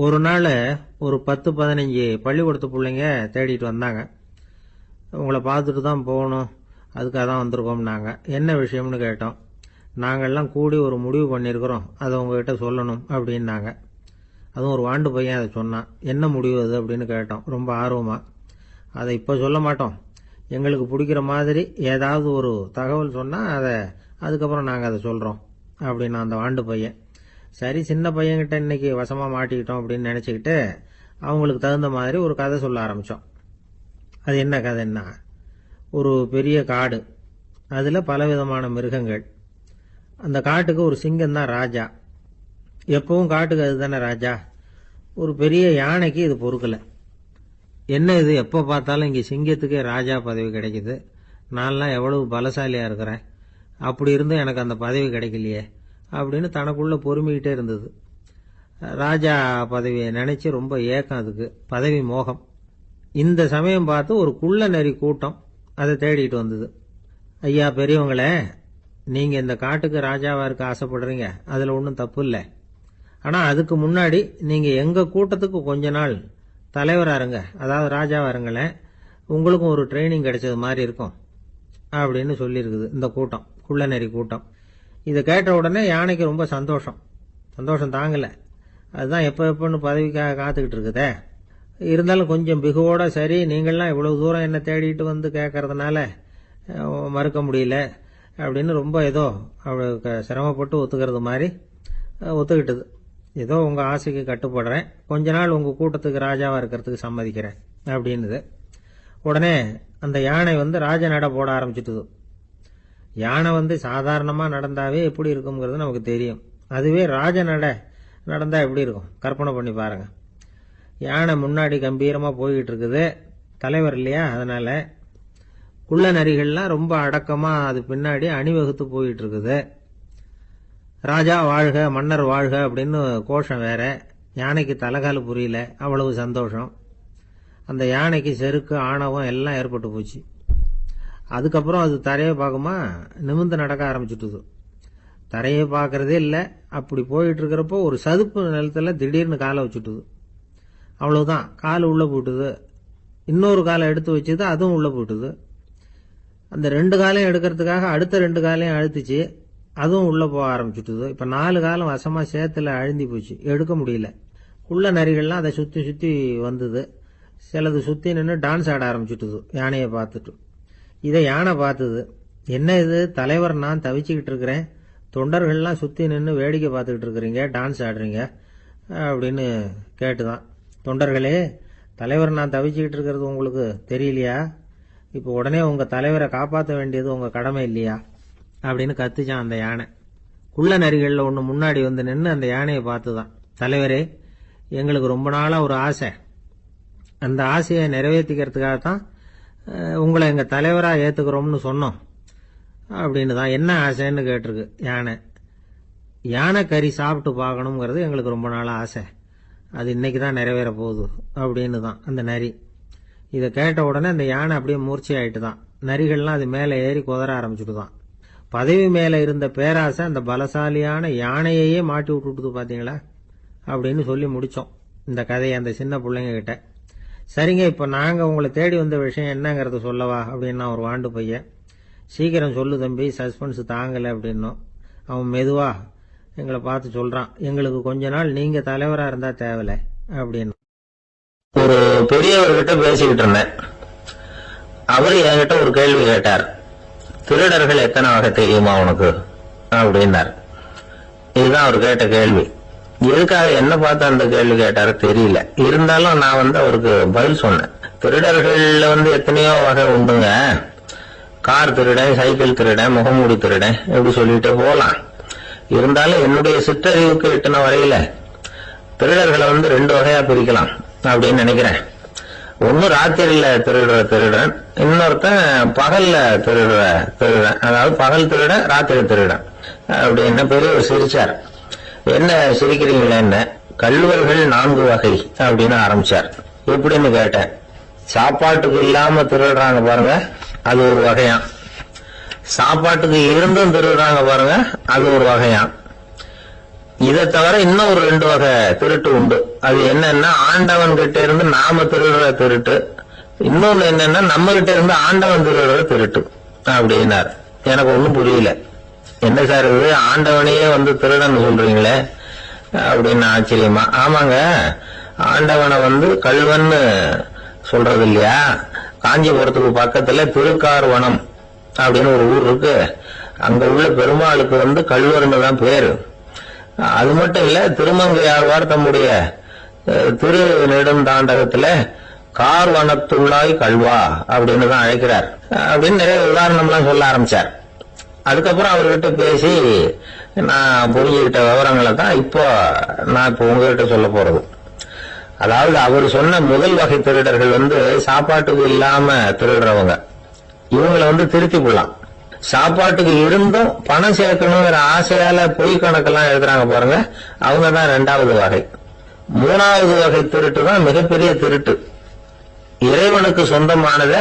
ஒரு நாள் ஒரு 10-15 பள்ளிக்கூடத்து பிள்ளைங்க தேடிட்டு வந்தாங்க. உங்களை பார்த்துட்டு தான் போகணும், அதுக்காக தான் வந்திருக்கோம்னாங்க. என்ன விஷயம்னு கேட்டோம். நாங்கள்லாம் கூடி ஒரு முடிவு பண்ணியிருக்கிறோம், அதை உங்ககிட்ட சொல்லணும் அப்படின்னாங்க. அதுவும் ஒரு வாண்டு பையன் அதை சொன்னான். என்ன முடிவு அது அப்படின்னு கேட்டோம் ரொம்ப ஆர்வமாக. அதை இப்போ சொல்ல மாட்டோம், எங்களுக்கு பிடிக்கிற மாதிரி ஏதாவது ஒரு தகவல் சொன்னால் அதுக்கப்புறம் நாங்கள் அதை சொல்கிறோம் அப்படின்னா அந்த வாண்டு பையன். சரி, சின்ன பையன்கிட்ட இன்னைக்கு வசமாக மாட்டிக்கிட்டோம் அப்படின்னு நினச்சிக்கிட்டு அவங்களுக்கு தகுந்த மாதிரி ஒரு கதை சொல்ல ஆரம்பித்தோம். அது என்ன கதைன்னா, ஒரு பெரிய காடு, அதில் பலவிதமான மிருகங்கள். அந்த காட்டுக்கு ஒரு சிங்கம் தான் ராஜா. எப்பவும் காட்டுக்கு அது தானே ராஜா. ஒரு பெரிய யானைக்கு இது பொறுக்கலை. என்ன இது, எப்போ பார்த்தாலும் இங்கே சிங்கத்துக்கே ராஜா பதவி கிடைக்குது, நான்லாம் எவ்வளவு பலசாலியாக இருக்கிறேன், அப்படி இருந்தும் எனக்கு அந்த பதவி கிடைக்கலையே அப்படின்னு தனக்குள்ளே பொறுமிக்கிட்டே இருந்தது. ராஜா பதவியை நினச்சி ரொம்ப ஏக்கம், அதுக்கு பதவி மோகம். இந்த சமயம் பார்த்து ஒரு குள்ள நரி கூட்டம் அதை தேடிட்டு வந்தது. ஐயா பெரியவங்களே, நீங்கள் இந்த காட்டுக்கு ராஜாவாக இருக்க ஆசைப்படுறீங்க, அதில் ஒன்றும் தப்பு இல்லை. ஆனால் அதுக்கு முன்னாடி நீங்கள் எங்கள் கூட்டத்துக்கு கொஞ்ச நாள் தலைவராக இருங்க, அதாவது ராஜாவாக இருங்களேன், உங்களுக்கும் ஒரு ட்ரைனிங் கிடைச்சது மாதிரி இருக்கும் அப்படின்னு சொல்லியிருக்குது இந்த கூட்டம், குள்ள நரி கூட்டம். இதை கேட்ட உடனே யானைக்கு ரொம்ப சந்தோஷம் தாங்கலை. அதுதான் எப்போன்னு பதவிக்காக காத்துக்கிட்டு இருக்குதே. இருந்தாலும் கொஞ்சம் பிகுவோட, சரி நீங்கள்லாம் இவ்வளவு தூரம் என்ன தேடிட்டு வந்து கேட்கறதுனால மறுக்க முடியல அப்படின்னு ரொம்ப ஏதோ அவளுக்கு சிரமப்பட்டு ஒத்துக்கிறது மாதிரி ஒத்துக்கிட்டது. ஏதோ உங்கள் ஆசைக்கு கட்டுப்படுறேன், கொஞ்ச நாள் உங்கள் கூட்டத்துக்கு ராஜாவாக இருக்கிறதுக்கு சம்மதிக்கிறேன் அப்படின்னுது. உடனே அந்த யானை ராஜ நட போட ஆரம்பிச்சிட்டுது. யானை சாதாரணமாக நடந்தாவே எப்படி இருக்குங்கிறது நமக்கு தெரியும். அதுவே ராஜ நடந்தால் எப்படி இருக்கும் கற்பனை பண்ணி பாருங்க. யானை முன்னாடி கம்பீரமாக போய்கிட்டு இருக்குது, தலைவர் இல்லையா, அதனால குள்ள நரிகள்லாம் ரொம்ப அடக்கமாக அது பின்னாடி அணிவகுத்து போயிட்டு இருக்குது. ராஜா வாழ்க, மன்னர் வாழ்க அப்படின்னு கோஷம் வேற. யானைக்கு தலைகால் புரியல, அவ்வளவு சந்தோஷம். அந்த யானைக்கு செருக்கு, ஆணவம் எல்லாம் ஏற்பட்டு போச்சு. அதுக்கப்புறம் அது தரையை பார்க்குமா, நிமிர்ந்து நடக்க ஆரம்பிச்சுட்டுது. தரையை பார்க்கறதே இல்லை. அப்படி போயிட்டு இருக்கிறப்போ ஒரு சதுப்பு நிலத்துல திடீர்னு காலை வச்சுட்டுது. அவ்வளவுதான், கால் உள்ள போட்டுது. இன்னொரு காலை எடுத்து வச்சுது, அதுவும் உள்ள போட்டுது. அந்த 2 காலையும் எடுக்கிறதுக்காக அடுத்த 2 காலையும் அழுத்துச்சு, அதுவும் உள்ள போக ஆரம்பிச்சுட்டுது. இப்ப 4 காலம் வசமா சேத்துல அழுந்தி போச்சு, எடுக்க முடியல. குள்ள நரிகள்லாம் அதை சுத்தி சுத்தி வந்தது. சிலது சுத்தி நின்று டான்ஸ் ஆட ஆரம்பிச்சுட்டுது யானையை பார்த்துட்டு. இதை யானை பார்த்தது. என்ன இது, தலைவர் நான் தவிச்சுக்கிட்டு இருக்கிறேன், தொண்டர்கள்லாம் சுத்தி நின்று வேடிக்கை பார்த்துக்கிட்டு இருக்கிறீங்க, டான்ஸ் ஆடுறீங்க அப்படின்னு கேட்டுதான். தொண்டர்களே, தலைவர் நான் தவிச்சுக்கிட்டு இருக்கிறது உங்களுக்கு தெரியலையா? இப்போ உடனே உங்க தலைவரை காப்பாற்ற வேண்டியது உங்க கடமை இல்லையா அப்படின்னு கத்துச்சான் அந்த யானை. குள்ள நரிகளில் ஒன்று முன்னாடி நின்று அந்த யானையை பார்த்துதான், தலைவரே எங்களுக்கு ரொம்ப நாளா ஒரு ஆசை, அந்த ஆசையை நிறைவேற்றிக்கிறதுக்காகத்தான் உங்களை எங்க தலைவரா ஏத்துக்கிறோம்னு சொன்னோம் அப்படின்னு தான். என்ன ஆசைன்னு கேட்டிருக்கு யானை. யானை கறி சாப்பிட்டு பார்க்கணுங்கிறது எங்களுக்கு ரொம்ப நாள் ஆசை, அது இன்னைக்கு தான் நிறைவேற போகுது அப்படின்னு தான் அந்த நரி. இதை கேட்ட உடனே அந்த யானை அப்படியே மூர்ச்சி ஆயிட்டு தான். நரிகள்லாம் அது மேலே ஏறி குதற ஆரம்பிச்சுட்டு தான். பதவி மேலே இருந்த பேராசை அந்த பலசாலியான யானையையே மாட்டி விட்டுட்டுது பாத்தீங்களா அப்படின்னு சொல்லி முடிச்சோம் இந்த கதையை அந்த சின்ன பிள்ளைங்க கிட்ட. சரிங்க, இப்போ நாங்கள் உங்களை தேடி வந்த விஷயம் என்னங்கிறத சொல்லவா அப்படின்னா ஒரு வாண்டு பையன். சீக்கிரம் சொல்லு தம்பி, சஸ்பென்ஸ் தாங்கலை அப்படின்னும். அவன் மெதுவா எங்களை பார்த்து சொல்றான், எங்களுக்கு கொஞ்ச நாள் நீங்க தலைவரா இருந்தா தேவலை அப்படின்னு. ஒரு பெரியவர்கிட்ட பேசிக்கிட்டு இருந்தேன். அவரு என்கிட்ட ஒரு கேள்வி கேட்டார். திருடர்கள் எத்தனை வகை தெரியுமா உனக்கு அப்படின்னார். இதுதான் அவர் கேட்ட கேள்வி. எதுக்காக என்ன பார்த்து அந்த கேள்வி கேட்டாரு தெரியல. இருந்தாலும் நான் அவருக்கு பதில் சொன்னேன். திருடர்கள்ல எத்தனையோ வகை உண்டுங்க. கார் திருடன், சைக்கிள் திருடன், முகமூடி திருடன், எப்படி சொல்லிட்டு போலாம். இருந்தாலும் என்னுடைய சிற்றறிவுக்கு எட்டின வரையில திருடர்களை 2 வகையா பிரிக்கலாம் அப்படின்னு நினைக்கிறேன். ஒன்னு ராத்திரியில திருடுற திருடன், இன்னொருத்தன் பகல்ல திருடுற திருடன். அதாவது பகல் திருடன், ராத்திரி திருடன் அப்படின்னு பெரியவர் சிரிச்சார். என்ன சிரிக்கிறீங்களா, என்ன கள்ளுவர்கள் 4 வகை அப்படின்னு ஆரம்பிச்சார். எப்படின்னு கேட்டேன். சாப்பாட்டுக்கு இல்லாம திருடுறாங்க பாருங்க, அது ஒரு வகையாம். சாப்பாட்டுக்கு இருந்தும் திருடுறாங்க பாருங்க, அது ஒரு வகையாம். இதை தவிர இன்னும் ஒரு 2 வகை திருட்டு உண்டு. அது என்னன்னா, ஆண்டவன் கிட்ட இருந்து நாம திருடுற திருட்டு, இன்னொன்னு என்னன்னா நம்ம கிட்ட இருந்து ஆண்டவன் திருடுற திருட்டு அப்படின்னார். எனக்கு ஒண்ணும் புரியல. என்ன சார் இது, ஆண்டவனையே வந்து திருடன்னு சொல்றீங்களே அப்படின்னு ஆச்சரியமா. ஆமாங்க, ஆண்டவனை வந்து கள்வன்னு சொல்றது இல்லையா? காஞ்சிபுரத்துக்கு பக்கத்துல திருக்கார்வனம் அப்படின்னு ஒரு ஊர் இருக்கு. அங்க உள்ள பெருமாளுக்கு வந்து கள்வர்னு தான் பேரு. அது மட்டும் இல்ல, திருமங்கையாழ்வார் தம்முடைய திரு நெடுந்தாண்டகத்துல கார்வனத்துள்ளாய் கல்வா அப்படின்னு தான் அழைக்கிறார் அப்படின்னு நிறைய உதாரணம்லாம் சொல்ல ஆரம்பிச்சார். அதுக்கப்புறம் அவர்கிட்ட பேசி நான் புரிஞ்சுக்கிட்ட விவரங்களை தான் இப்போ நான் இப்போ உங்ககிட்ட சொல்ல போறது. அதாவது அவர் சொன்ன முதல் வகை திருடர்கள் வந்து சாப்பாட்டுக்கு இல்லாம திருடுறவங்க. இவங்களை வந்து திருத்தி போடலாம். சாப்பாட்டுக்கு இருந்தும் பணம் சேர்க்கணுங்கிற ஆசையால பொய் கணக்கெல்லாம் எழுதுறாங்க பாருங்க, அவங்க தான் 2வது வகை. 3வது வகை திருட்டு தான் மிகப்பெரிய திருட்டு. இறைவனுக்கு சொந்தமானத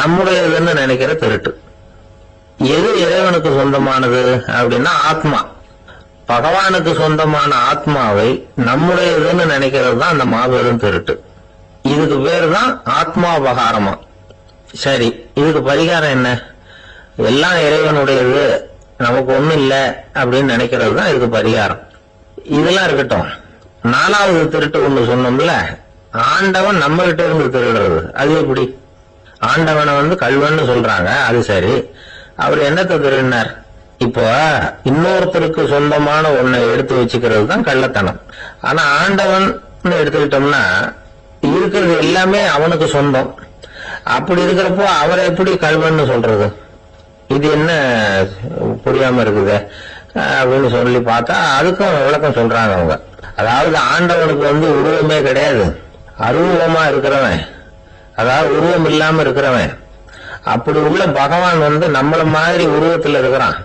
நம்முடையதுன்னு நினைக்கிற திருட்டு. எது இறைவனுக்கு சொந்தமானது அப்படின்னா ஆத்மா. பகவானுக்கு சொந்தமான ஆத்மாவை நம்முடையதுன்னு நினைக்கிறது தான் அந்த மாபெரும் திருட்டு. இதுக்கு பேர் தான் ஆத்மாபகாரமா. சரி, இதுக்கு பரிகாரம் என்ன? எல்லாம் இறைவனுடையது, நமக்கு ஒண்ணும் இல்லை அப்படின்னு நினைக்கிறது தான் இதுக்கு பரிகாரம். இதெல்லாம் இருக்கட்டும். 4வது திருட்டு ஒண்ணு சொன்னோம்ல, ஆண்டவன் நம்ம கிட்ட இருந்து திருடுறது. அது எப்படி? ஆண்டவனை வந்து கள்வன்னு சொல்றாங்க, அது சரி. அவர் என்னத்தை திருடினார்? இப்போ இன்னொருத்தருக்கு சொந்தமான ஒன்னை எடுத்து வச்சுக்கிறது தான் கள்ளத்தனம். ஆனா ஆண்டவன் எடுத்துக்கிட்டோம்னா இருக்கிறது எல்லாமே அவனுக்கு சொந்தம். அப்படி இருக்கிறப்போ அவரை எப்படி கள்வன்னு சொல்றது? இது என்ன புரியாம இருக்குது அப்படின்னு சொல்லி பார்த்தா அதுக்கும் விளக்கம் சொல்றாங்க அவங்க. அதாவது ஆண்டவனுக்கு வந்து உருவமே கிடையாது, அருவமா இருக்கிறவன், அதாவது உருவம் இல்லாம இருக்கிறவன். அப்படி உள்ள பகவான் வந்து நம்மள மாதிரி உருவத்துல இருக்கிறான்.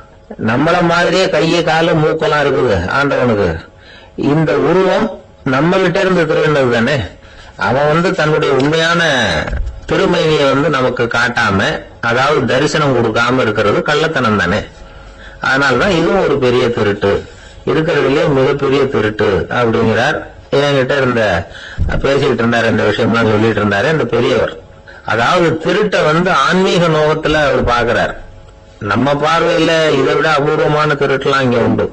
நம்மள மாதிரியே கையை காலு மூக்கெல்லாம் இருக்குது ஆண்டவனுக்கு. இந்த உருவம் நம்ம கிட்ட இருந்து திருடினது தானே. அவன் வந்து தன்னுடைய உண்மையான திருமையை வந்து நமக்கு காட்டாம, அதாவது தரிசனம் கொடுக்காம இருக்கிறது கள்ளத்தனம் தானே. அதனாலதான் இதுவும் ஒரு பெரிய திருட்டு, இருக்கிறதுலயே மிகப்பெரிய திருட்டு அப்படிங்கிறார். என்கிட்ட இருந்த பேசிக்கிட்டு இருந்தாரு, இந்த விஷயம்லாம் சொல்லிட்டு இருந்தாரு இந்த பெரியவர். அதாவது திருட்டை வந்து ஆன்மீக நோகத்துல அவர் பாக்குறார். நம்ம பார்வையில இதை விட அபூர்வமான திருட்டுலாம் இங்க உண்டு,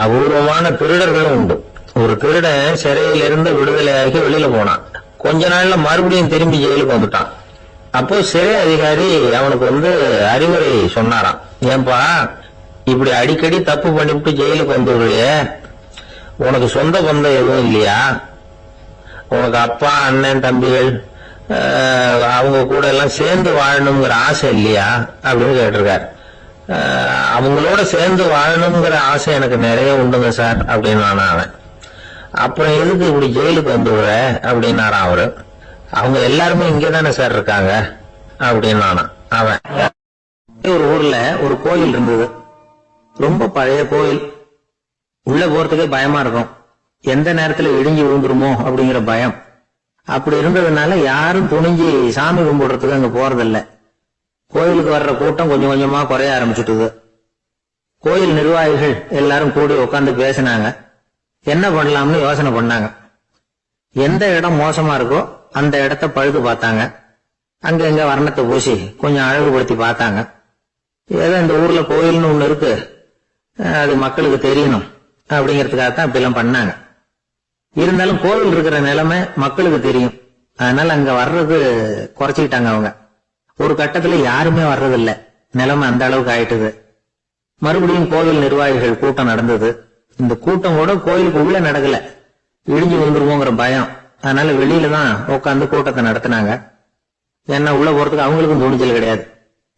அபூர்வமான திருடர்களும் உண்டு. ஒரு திருடன் சிறையிலிருந்து விடுதலையாகி வெளியில போனான். கொஞ்ச நாள்ல மறுபடியும் திரும்பி ஜெயிலுக்கு வந்துட்டான். அப்போ சிறை அதிகாரி அவனுக்கு வந்து அறிவுரை சொன்னாராம். ஏன்பா இப்படி அடிக்கடி தப்பு பண்ணிவிட்டு ஜெயிலுக்கு வந்துடுறியே, உனக்கு சொந்த பந்தம் எதுவும் இல்லையா? உனக்கு அப்பா அண்ணன் தம்பிகள் அவங்க கூட எல்லாம் சேர்ந்து வாழணுங்கிற ஆசை இல்லையா அப்படின்னு கேட்டிருக்காரு. அவங்களோட சேர்ந்து வாழணுங்கிற ஆசை எனக்கு நிறைய உண்டுங்க சார் அப்படின்னு அவன். அப்புறம் எதுக்கு இப்படி ஜெயிலுக்கு வந்துடுற அப்படின்னாரான் அவரு. அவங்க எல்லாருமே இங்கதானே சார் இருக்காங்க அப்படின்னு அவன். ஒரு ஊர்ல ஒரு கோயில் இருந்தது, ரொம்ப பழைய கோயில். உள்ள போறதுக்கே பயமா இருக்கும், எந்த நேரத்துல இடிஞ்சு விழுந்துருமோ அப்படிங்கிற பயம். அப்படி இருந்ததுனால யாரும் துணிஞ்சு சாமி கும்பிடுறதுக்கு அங்க போறதில்ல. கோயிலுக்கு வர்ற கூட்டம் கொஞ்சம் கொஞ்சமா குறைய ஆரம்பிச்சுட்டுது. கோயில் நிர்வாகிகள் எல்லாரும் கூடி உட்காந்து பேசினாங்க. என்ன பண்ணலாம்னு யோசனை பண்ணாங்க. எந்த இடம் மோசமா இருக்கோ அந்த இடத்த பழுது பார்த்தாங்க. அங்க எங்க வர்ணத்தை பூசி கொஞ்சம் அழகுபடுத்தி பார்த்தாங்க. ஏதோ இந்த ஊர்ல கோயில்னு ஒண்ணு இருக்கு, அது மக்களுக்கு தெரியணும் அப்படிங்கறதுக்காகத்தான் இப்படிலாம் பண்ணாங்க. இருந்தாலும் கோவில் இருக்கிற நிலைமை மக்களுக்கு தெரியும், அதனால அங்க வர்றது குறைச்சிக்கிட்டாங்க அவங்க. ஒரு கட்டத்துல யாருமே வர்றதில்ல, நிலைமை அந்த அளவுக்கு ஆயிட்டுது. மறுபடியும் கோவில் நிர்வாகிகள் கூட்டம் நடந்தது. இந்த கூட்டம் கூட கோயிலுக்கு உள்ள நடக்கல, இடிஞ்சு விழுந்துருவோங்கிற பயம். அதனால வெளியில தான் உட்காந்து கூட்டத்தை நடத்தினாங்க. ஏன்னா உள்ள போறதுக்கு அவங்களுக்கும் துணிச்சல் கிடையாது,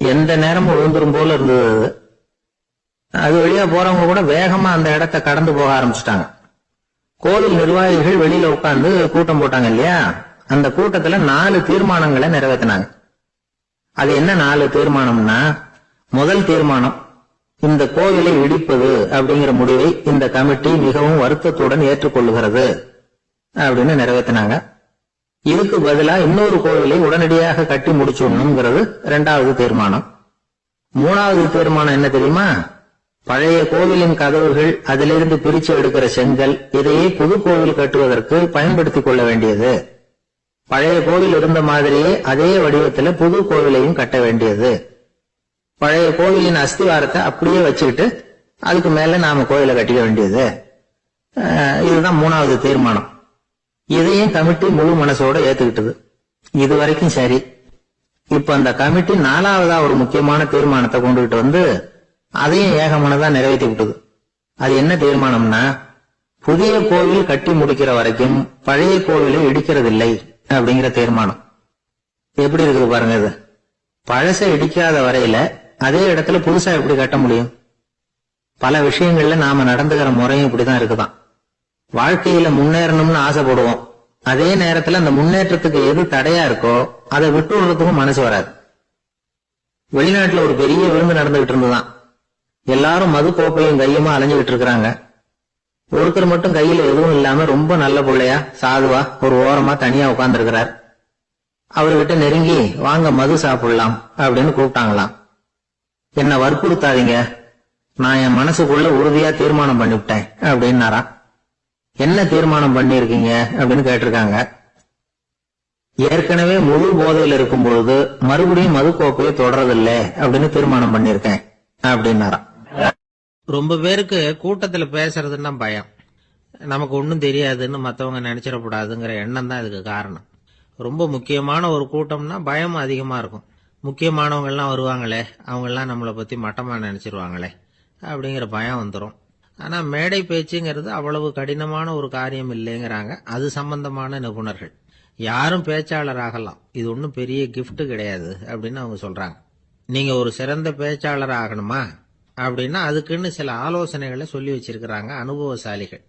எந்த நேரமும் விழுந்துரும் போல இருந்தது. அது வழியா போறவங்க கூட வேகமா அந்த இடத்தை கடந்து போக ஆரம்பிச்சுட்டாங்க. கோவில் நிர்வாகிகள் வெளியில உட்கார்ந்து கூட்டம் போட்டாங்க இல்லையா, அந்த கூட்டத்துல 4 தீர்மானங்களை நிறைவேற்றினாங்க. அது என்ன 4 தீர்மானம்னா, முதல் தீர்மானம், இந்த கோவிலை இடிப்பது அப்படிங்கிற முடிவை இந்த கமிட்டி மிகவும் வருத்தத்துடன் ஏற்றுக்கொள்ளுகிறது அப்படின்னு நிறைவேற்றினாங்க. இதுக்கு பதிலா இன்னொரு கோவிலை உடனடியாக கட்டி முடிச்சுடணுங்கிறது 2வது தீர்மானம். 3வது தீர்மானம் என்ன தெரியுமா, பழைய கோவிலின் கதவுகள், அதிலிருந்து பிரிச்சு எடுக்கிற செங்கல், இதையே புது கோவில் கட்டுவதற்கு பயன்படுத்திக் கொள்ள வேண்டியது. பழைய கோவில் இருந்த மாதிரியே அதே வடிவத்துல புது கோவிலையும் கட்ட வேண்டியது. பழைய கோவிலின் அஸ்திவாரத்தை அப்படியே வச்சுக்கிட்டு அதுக்கு மேல நாம கோவிலை கட்டிக்க வேண்டியது. இதுதான் 3வது தீர்மானம். இதையும் கமிட்டி முழு மனசோட ஏத்துக்கிட்டது. இது வரைக்கும் சரி. இப்ப அந்த கமிட்டி 4வதா ஒரு முக்கியமான தீர்மானத்தை கொண்டுகிட்டு வந்து அதையும் ஏகமனதா நிறைவேற்றி விட்டது. அது என்ன தீர்மானம்னா, புதிய கோவில் கட்டி முடிக்கிற வரைக்கும் பழைய கோவிலை இடிக்கிறதில்லை அப்படிங்கிற தீர்மானம். எப்படி இருக்குது பாருங்க. இது பழசை இடிக்காத வரையில அதே இடத்துல புதுசா எப்படி கட்ட முடியும்? பல விஷயங்கள்ல நாம நடந்துகிற முறையும் இப்படிதான் இருக்குதான். வாழ்க்கையில முன்னேறணும்னு ஆசைப்படுவோம். அதே நேரத்துல அந்த முன்னேற்றத்துக்கு எது தடையா இருக்கோ அதை விட்டு விடுறதுக்கும் மனசு வராது. வெளிநாட்டுல ஒரு பெரிய விருந்து நடந்துகிட்டு இருந்துதான். எல்லாரும் மது கோப்பையும் கையுமா அலைஞ்சுகிட்டு இருக்கிறாங்க. ஒருத்தர் மட்டும் கையில எதுவும் இல்லாம ரொம்ப நல்ல பிள்ளையா சாதுவா ஒரு ஓரமா தனியா உட்கார்ந்து இருக்கிறார். அவர்கிட்ட நெருங்கி வாங்க மது சாப்பிடலாம் அப்படின்னு கூப்பிட்டாங்களாம். என்ன வற்புறுத்தாதீங்க, நான் என் மனசுக்குள்ள உறுதியா தீர்மானம் பண்ணிவிட்டேன் அப்படின்னாராம். என்ன தீர்மானம் பண்ணிருக்கீங்க அப்படின்னு கேட்டிருக்காங்க. ஏற்கனவே முழு போதையில் இருக்கும் பொழுது மறுபடியும் மது கோப்பையை தொடரதில்லை அப்படின்னு தீர்மானம் பண்ணிருக்கேன் அப்படின்னாராம். ரொம்ப பேருக்கு கூட்டத்துல பேசுறதுன்னா பயம். நமக்கு ஒன்னும் தெரியாதுன்னு மத்தவங்க நினைச்சிடக்கூடாதுங்கிற எண்ணம் தான் இதுக்கு காரணம். ரொம்ப முக்கியமான ஒரு கூட்டம்னா பயம் அதிகமா இருக்கும். முக்கியமானவங்க எல்லாம் வருவாங்களே, அவங்க எல்லாம் நம்மளை பத்தி மட்டமா நினைச்சிருவாங்களே அப்படிங்கிற பயம் வந்துடும். ஆனா மேடை பேச்சுங்கிறது அவ்வளவு கடினமான ஒரு காரியம் இல்லைங்கிறாங்க அது சம்பந்தமான நிபுணர்கள். யாரும் பேச்சாளர் ஆகலாம், இது ஒன்றும் பெரிய கிஃப்ட் கிடையாது அப்படின்னு அவங்க சொல்றாங்க. நீங்க ஒரு சிறந்த பேச்சாளர் ஆகணுமா அப்படின்னா அதுக்குன்னு சில ஆலோசனைகளை சொல்லி வச்சிருக்கிறாங்க அனுபவசாலிகள்.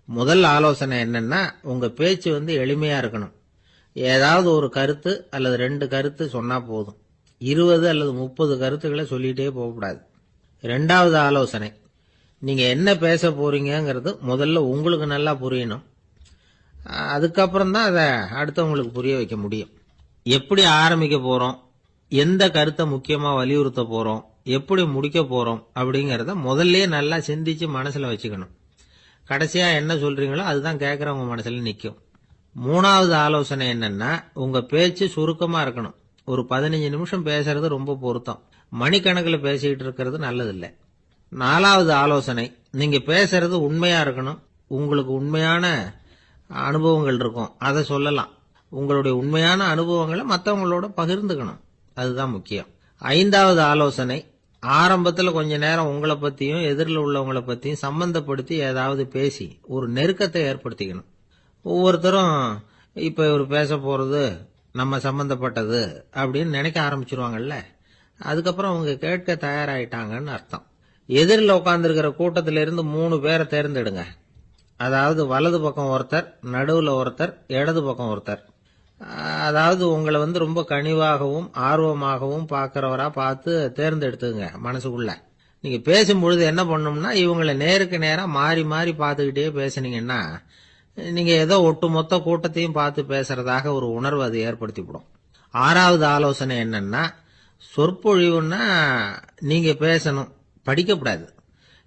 முதல் ஆலோசனை என்னன்னா, உங்க பேச்சு எளிமையா இருக்கணும். ஏதாவது ஒரு கருத்து அல்லது 2 கருத்து சொன்னா போதும். 20 அல்லது 30 கருத்துக்களை சொல்லிட்டே போகக்கூடாது. 2வது ஆலோசனை, நீங்க என்ன பேச போறீங்கிறது முதல்ல உங்களுக்கு நல்லா புரியணும். அதுக்கப்புறம் தான் அதை அடுத்தவங்களுக்கு புரிய வைக்க முடியும். எப்படி ஆரம்பிக்க போறோம், எந்த கருத்தை முக்கியமா வலியுறுத்த போறோம், எப்படி முடிக்க போறோம் அப்படிங்கறத முதல்ல நல்லா சிந்திச்சு மனசுல வச்சுக்கணும். கடைசியா என்ன சொல்றீங்களோ அதுதான் கேட்கறவங்க மனசுல நிக்கும். 3வது ஆலோசனை என்னன்னா, உங்க பேச்சு சுருக்கமா இருக்கணும். ஒரு 15 நிமிஷம் பேசுறது ரொம்ப பொருத்தம். மணிக்கணக்கில் பேசிக்கிட்டு இருக்கிறது நல்லதில்லை. 4வது ஆலோசனை, நீங்க பேசுறது உண்மையா இருக்கணும். உங்களுக்கு உண்மையான அனுபவங்கள் இருக்கும், அதை சொல்லலாம். உங்களுடைய உண்மையான அனுபவங்களை மற்றவங்களோட பகிர்ந்துக்கணும், அதுதான் முக்கியம். 5வது ஆலோசனை, ஆரம்பத்தில் கொஞ்ச நேரம் உங்களை பத்தியும் எதிரில் உள்ளவங்களை பத்தியும் சம்பந்தப்படுத்தி ஏதாவது பேசி ஒரு நெருக்கத்தை ஏற்படுத்திக்கணும். ஒவ்வொருத்தரும் இப்ப இவர் பேச போறது நம்ம சம்பந்தப்பட்டது அப்படின்னு நினைக்க ஆரம்பிச்சிருவாங்கல்ல, அதுக்கப்புறம் அவங்க கேட்க தயாராயிட்டாங்கன்னு அர்த்தம். எதிரில் உட்கார்ந்துருக்கிற கூட்டத்திலிருந்து 3 பேரை தேர்ந்தெடுங்க. அதாவது வலது பக்கம் ஒருத்தர், நடுவுல ஒருத்தர், இடது பக்கம் ஒருத்தர். அதாவது உங்களை ரொம்ப கனிவாகவும் ஆர்வமாகவும் பார்க்கிறவரா பார்த்து தேர்ந்தெடுத்துங்க மனசுக்குள்ள. நீங்க பேசும்பொழுது என்ன பண்ணணும்னா, இவங்களை நேருக்கு நேரா மாறி மாறி பார்த்துக்கிட்டே பேசுனீங்கன்னா நீங்க ஏதோ ஒட்டுமொத்த கூட்டத்தையும் பார்த்து பேசுறதாக ஒரு உணர்வு அது ஏற்படுத்திவிடும். 6வது ஆலோசனை என்னன்னா, சொற்பொழிவுன்னா நீங்க பேசணும், படிக்கக்கூடாது.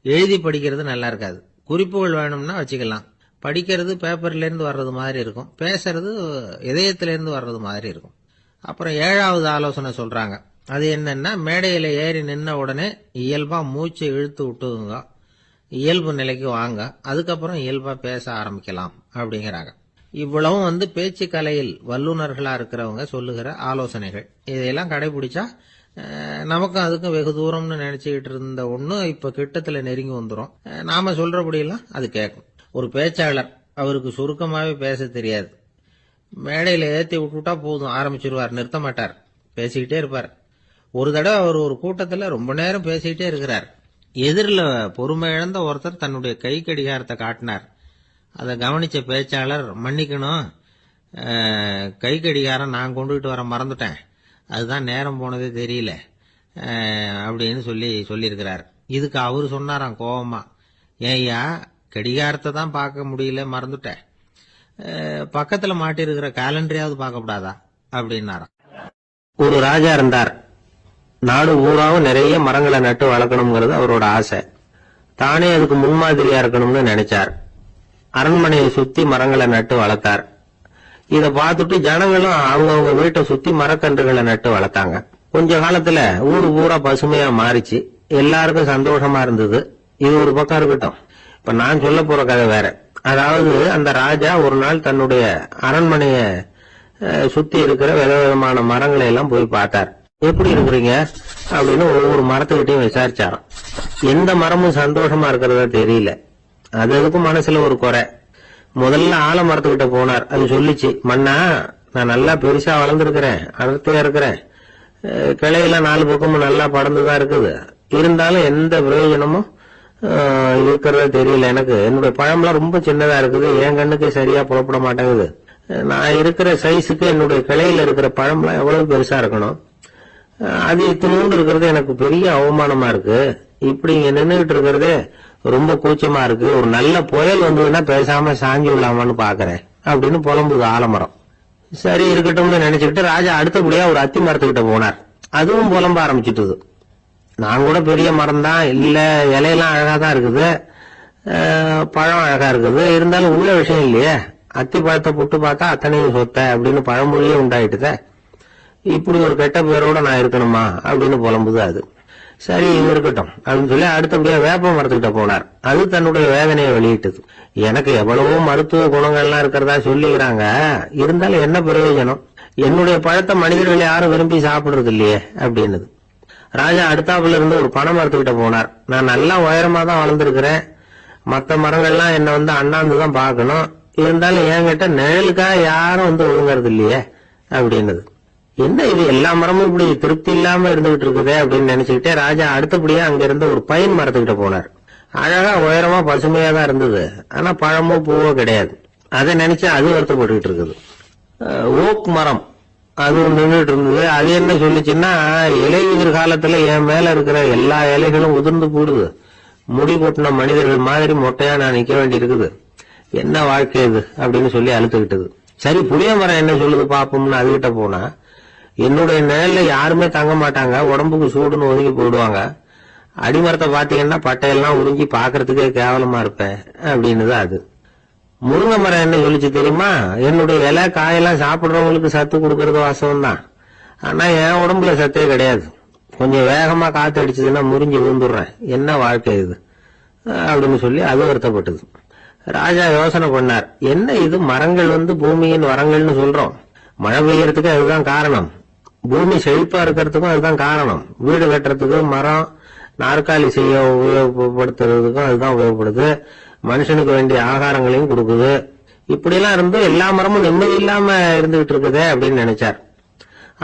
எழுதி படிக்கிறது நல்லா இருக்காது. குறிப்புகள் வேணும்னா வச்சுக்கலாம். படிக்கிறது பேப்பர்ல இருந்து வர்றது மாதிரி இருக்கும், பேசுறது இதயத்திலிருந்து வர்றது மாதிரி இருக்கும். அப்புறம் 7வது ஆலோசனை சொல்றாங்க. அது என்னன்னா, மேடையில ஏறி நின்ன உடனே இயல்பா மூச்சை இழுத்து விட்டுங்க, இயல்பு நிலைக்கு வாங்க, அதுக்கப்புறம் இயல்பா பேச ஆரம்பிக்கலாம் அப்படிங்கிறாங்க. இவ்வளவும் பேச்சு கலையில் வல்லுநர்களா இருக்கிறவங்க சொல்லுகிற ஆலோசனைகள். இதையெல்லாம் கடைபிடிச்சா நமக்கும் அதுக்கும் வெகு தூரம்னு நினைச்சுக்கிட்டு இருந்த ஒண்ணு இப்ப கிட்டத்துல நெருங்கி வந்துடும். நாம சொல்றபடியெல்லாம் அது கேட்கும். ஒரு பேச்சாளர், அவருக்கு சுருக்கமாவே பேச தெரியாது. மேடையில ஏத்தி விட்டுட்டா போதும், ஆரம்பிச்சிருவார், நிறுத்த மாட்டார், பேசிக்கிட்டே இருப்பார். ஒரு தடவை அவர் ஒரு கூட்டத்துல ரொம்ப நேரம் பேசிக்கிட்டே இருக்கிறார். எதிரில் பொறுமை இழந்த ஒருத்தர் தன்னுடைய கை கடிகாரத்தை காட்டினார். அதை கவனிச்ச பேச்சாளர், மன்னிக்கணும், கை கடிகாரம் நான் கொண்டுகிட்டு வர மறந்துட்டேன், அதுதான் நேரம் போனதே தெரியல அப்படின்னு சொல்லியிருக்கிறார். இதுக்கு அவரு சொன்னாராம் கோபமா, ஏய்யா கடிகாரத்தை தான் பார்க்க முடியல, மறந்துட்டேன், பக்கத்துல மாட்டிருக்கிற கேலண்டரையாவது பார்க்க கூடாதா அப்படின்னாராம். ஒரு ராஜா இருந்தார். நாடு பூராவும் நிறைய மரங்களை நட்டு வளர்க்கணுங்கிறது அவரோட ஆசை. தானே அதுக்கு முன்மாதிரியா இருக்கணும்னு நினைச்சார். அரண்மனையை சுத்தி மரங்களை நட்டு வளர்த்தார். இத பார்த்துட்டு ஜனங்களும் அவங்கவுங்க வீட்டை சுத்தி மரக்கன்றுகளை நட்டு வளர்த்தாங்க. கொஞ்ச காலத்துல ஊரு பூரா பசுமையா மாறிச்சு. எல்லாருக்கும் சந்தோஷமா இருந்தது. இது ஒரு பக்கம் இருக்கட்டும். இப்ப நான் சொல்ல போற கதை வேற. அதாவது அந்த ராஜா ஒரு நாள் தன்னுடைய அரண்மனைய சுத்தி இருக்கிற விதவிதமான மரங்களை எல்லாம் போய் பார்த்தார். எப்படி இருக்கிறீங்க அப்படின்னு ஒவ்வொரு மரத்துக்கிட்டையும் விசாரிச்சாராம். எந்த மரமும் சந்தோஷமா இருக்கிறதா தெரியல. அதுக்கும் மனசுல ஒரு குறை. முதல்ல ஆலமரத்துக்கிட்ட போனார். அது சொல்லிச்சு, மண்ணா நான் நல்லா பெருசா வளர்ந்துருக்கிறேன், அடர்த்தியா இருக்கிறேன், கிளையெல்லாம் 4 பக்கமும் நல்லா படர்ந்துதான் இருக்குது, இருந்தாலும் எந்த பிரயோஜனமும் இருக்கிறதா தெரியல எனக்கு. என்னுடைய பழம்லாம் ரொம்ப சின்னதா இருக்குது, என் கண்ணுக்கு சரியா புறப்பட மாட்டேங்குது. நான் இருக்கிற சைஸுக்கு என்னுடைய கிளையில இருக்கிற பழம்லாம் எவ்வளவு பெருசா இருக்கணும், அது இத்தினூண்டு இருக்கிறது எனக்கு பெரிய அவமானமா இருக்கு. இப்படி இங்க நின்றுகிட்டு இருக்கிறதே ரொம்ப கூச்சமா இருக்கு. ஒரு நல்ல புயல் வந்ததுன்னா பேசாம சாஞ்சி விடலாமான்னு பாக்குறேன் அப்படின்னு புலம்புது ஆலமரம். சரி இருக்கட்டும்னு நினைச்சுக்கிட்டு ராஜா அடுத்தபடியா ஒரு அத்தி மரத்துக்கிட்ட போனார். அதுவும் புலம்ப ஆரம்பிச்சுட்டுது. நான் கூட பெரிய மரம் தான், இல்ல இலையெல்லாம் அழகா தான் இருக்குது, பழம் அழகா இருக்குது, இருந்தாலும் உள்ள விஷயம் இல்லையே. அத்தி பழத்தை புட்டு பார்த்தா அத்தனையும் சொத்த அப்படின்னு பழமொழியே உண்டாயிட்டுத. இப்படி ஒரு கெட்ட பேரோட நான் இருக்கணுமா அப்படின்னு புலம்புது அது. சரி இது இருக்கட்டும் அப்படின்னு சொல்லி அடுத்தபடியா வேப்ப மரத்துக்கிட்ட போனார். அது தன்னுடைய வேதனையை வெளியிட்டது. எனக்கு எவ்வளவோ மருத்துவ குணங்கள்லாம் இருக்கிறதா சொல்லிக்கிறாங்க, இருந்தாலும் என்ன பிரயோஜனம், என்னுடைய பழத்தை மனிதர்கள் யாரும் விரும்பி சாப்பிடுறது இல்லையே அப்படின்னுது. ராஜா அடுத்தாப்புல இருந்து ஒரு பனை மரத்துக்கிட்ட போனார். நான் நல்லா உயரமா தான் வளர்ந்துருக்கிறேன், மற்ற மரங்கள்லாம் என்ன அண்ணாந்துதான் பாக்கணும், இருந்தாலும் என்கிட்ட நிழலுக்காக யாரும் ஒழுங்குறது இல்லையே அப்படின்னுது. என்ன இது எல்லா மரமும் இப்படி திருப்தி இல்லாம இருந்துகிட்டு இருக்குதே அப்படின்னு நினைச்சுக்கிட்டே ராஜா அடுத்தபடியா அங்க இருந்த ஒரு பைன் மரத்துக்கிட்ட போனார். அழகா உயரமா பசுமையா தான் இருந்தது, ஆனா பழமோ பூவோ கிடையாது. அதை நினைச்சு அது வருத்தப்பட்டுக்கிட்டு இருக்குது. ஓக் மரம் அது நின்றுட்டு இருந்தது. அது என்ன சொல்லிச்சுன்னா, இலையுதிர் காலத்துல என் மேல இருக்கிற எல்லா இலைகளும் உதிர்ந்து போடுது, முடி கொட்டின மனிதர்கள் மாதிரி மொட்டையா நான் நிக்க வேண்டி இருக்குது, என்ன வாழ்க்கை இது அப்படின்னு சொல்லி அழுத்துக்கிட்டது. சரி புளிய மரம் என்ன சொல்லுது பாப்போம்னு அதுகிட்ட போனா, என்னுடைய நிழல்ல யாருமே தங்க மாட்டாங்க, உடம்புக்கு சூடுன்னு ஒதுங்கி போயிடுவாங்க, அடிமரத்தை பாத்தீங்கன்னா பட்டையெல்லாம் உறிஞ்சி பாக்குறதுக்கே கேவலமா இருப்பேன் அப்படின்னுதான் அது. முருங்கை மரம் என்ன சொல்லிச்சு தெரியுமா, என்னுடைய இலை காயெல்லாம் சாப்பிடுறவங்களுக்கு சத்து கொடுக்கறது வாசம் தான், ஆனா என் உடம்புல சத்தே கிடையாது, கொஞ்சம் வேகமா காத்து அடிச்சதுன்னா முறிஞ்சு விழுந்துடுறேன், என்ன வாழ்க்கை இது அப்படின்னு சொல்லி அது வருத்தப்பட்டது. ராஜா யோசனை பண்ணார், என்ன இது மரங்கள் பூமியின் வரங்கள்னு சொல்றோம், மழை பெய்யறதுக்கு அதுதான் காரணம், பூமி செழிப்பா இருக்கிறதுக்கும் அதுதான் காரணம், வீடு கட்டுறதுக்கு மரம், நாற்காலி செய்ய உபயோகப்படுத்துறதுக்கும் அதுதான் உபயோகப்படுது, மனுஷனுக்கு வேண்டிய ஆகாரங்களையும் கொடுக்குது, இப்படி எல்லாம் இருந்தும் எல்லா மரமும் நிம்மதி இல்லாம இருந்துகிட்டு இருக்குதே அப்படின்னு நினைச்சார்.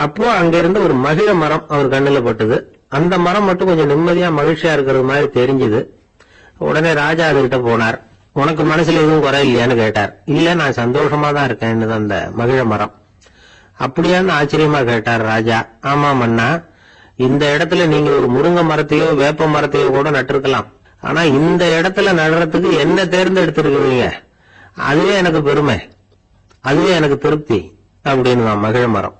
அப்போ அங்க இருந்து ஒரு மகிழ மரம் அவர் கண்ணுல பட்டது. அந்த மரம் மட்டும் கொஞ்சம் நிம்மதியா மகிழ்ச்சியா இருக்கிறது மாதிரி தெரிஞ்சுது. உடனே ராஜா அதுகிட்ட போனார். உனக்கு மனசுல எதுவும் குறை இல்லையான்னு கேட்டார். இல்ல நான் சந்தோஷமா தான் இருக்கேன்னு அந்த மகிழ மரம். அப்படியான்னு ஆச்சரியமா கேட்டார் ராஜா. ஆமா மன்னா, இந்த இடத்துல நீங்க ஒரு முருங்கை மரத்தையோ வேப்ப மரத்தையோ கூட நட்டிருக்கலாம், ஆனா இந்த இடத்துல நடுறதுக்கு என்ன தேர்ந்தெடுத்திருக்கிறீங்க, அதுவே எனக்கு பெருமை, அதுவே எனக்கு திருப்தி அப்படின்னு மகிழ மரம்.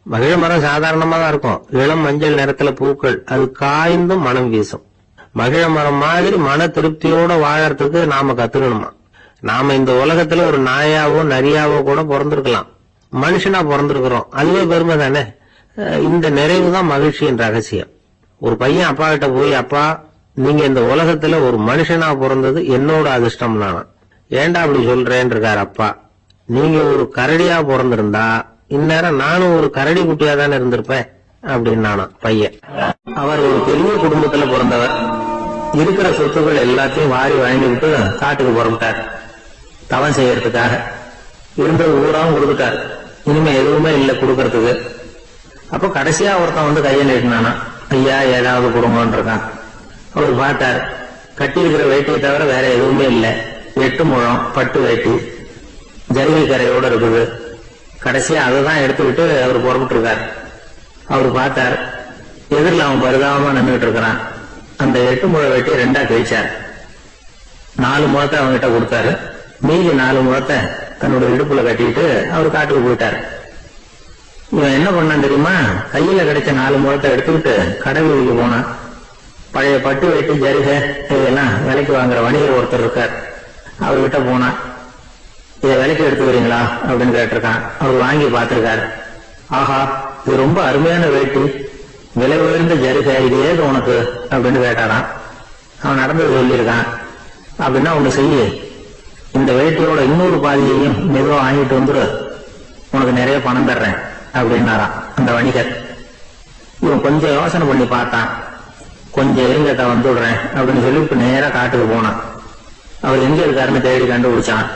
மகிழ மரம் சாதாரணமா தான் இருக்கும், இளம் மஞ்சள் நிறத்துல பூக்கள், அது காய்ந்தும் மனம் வீசும். மகிழ மரம் மாதிரி மன திருப்தியோட வாழறதுக்கு நாம கத்துக்கணுமா. நாம இந்த உலகத்துல ஒரு நாயாவோ நரியாவோ கூட பிறந்திருக்கலாம், மனுஷனா பிறந்திருக்கிறோம், அதுவே பெருமை தானே. இந்த நிறைவு தான் மகிழ்ச்சியின் ரகசியம். ஒரு பையன் அப்பா கிட்ட போய், அப்பா நீங்க இந்த உலகத்துல ஒரு மனுஷனா பிறந்தது என்னோட அதிர்ஷ்டம் தானா. ஏண்டா அப்படி சொல்றேன்னு இருக்காரு அப்பா. நீங்க ஒரு கரடியா பிறந்திருந்தா இந்நேரம் நானும் ஒரு கரடி குட்டியா தானே இருந்திருப்பேன் அப்படின்னு நானா பையன். அவர் ஒரு பெரிய குடும்பத்துல பிறந்தவர். இருக்கிற சொத்துக்கள் எல்லாத்தையும் வாரி வாங்கிட்டு காட்டுக்கு புறப்பட்டார் தவம் செய்யறதுக்காக. இருந்தது ஊராவும் கொடுத்துட்டார், இனிமே எதுவுமே இல்லை கொடுக்கறதுக்கு. அப்ப கடைசியா ஒருத்தன் கையை நீட்டினானா, ஐயா ஏதாவது கொடுங்கன்னு இருக்கான். அவர் பார்த்தார், கட்டி இருக்கிற வேட்டியை தவிர வேற எதுவுமே இல்லை, 8 முழம் பட்டு வேட்டி ஜரிகை கரையோட இருக்குது. கடைசியா அதுதான் எடுத்துக்கிட்டு அவர் புறப்பட்டு இருக்கார். அவர் பார்த்தார், எதிரில் அவன் பரிதாபமா நின்றுட்டு இருக்கிறான். அந்த 8 முழ வேட்டியை 2ஆ கிழிச்சார். 4 முழத்தை அவங்ககிட்ட கொடுத்தாரு, மீதி 4 முழத்தை தன்னோட இடுப்புல கட்டிட்டு அவர் காட்டுக்கு போயிட்டார். இவன் என்ன பண்ணான் தெரியுமா? கையில கிடைச்ச 4 முழத்தை எடுத்துக்கிட்டு கடைவீதிக்கு போனான். பழைய பட்டு வெட்டி ஜரிகை இதெல்லாம் விலைக்கு வாங்குற வணிகர் ஒருத்தர் இருக்கார். அவர்கிட்ட போனான். இதை விலைக்கு எடுத்துக்கிறீங்களா அப்படின்னு கேட்டிருக்கான். அவர் வாங்கி பார்த்திருக்காரு. ஆஹா, இது ரொம்ப அருமையான வேட்டி, விலை உயர்ந்த ஜரிகை, இது ஏது உனக்கு அப்படின்னு கேட்டாரான். அவன் நடந்தது சொல்லியிருக்கான். அப்படின்னா ஒண்ணு செய்ய, இந்த வேட்டியோட இன்னொரு பாதியையும் மெதுவா வாங்கிட்டு வந்துரு, உனக்கு நிறைய பணம் தர்றேன் அப்படின்னாரான் அந்த வணிகர். இவன் கொஞ்சம் யோசனை பண்ணி பார்த்தான். கொஞ்சம் இருங்கட்ட வந்துடுறேன் அப்படின்னு சொல்லிட்டு நேரா காட்டுக்கு போனான். அவர் எங்க இருக்காருன்னு தேடி கண்டுபிடிச்சான்.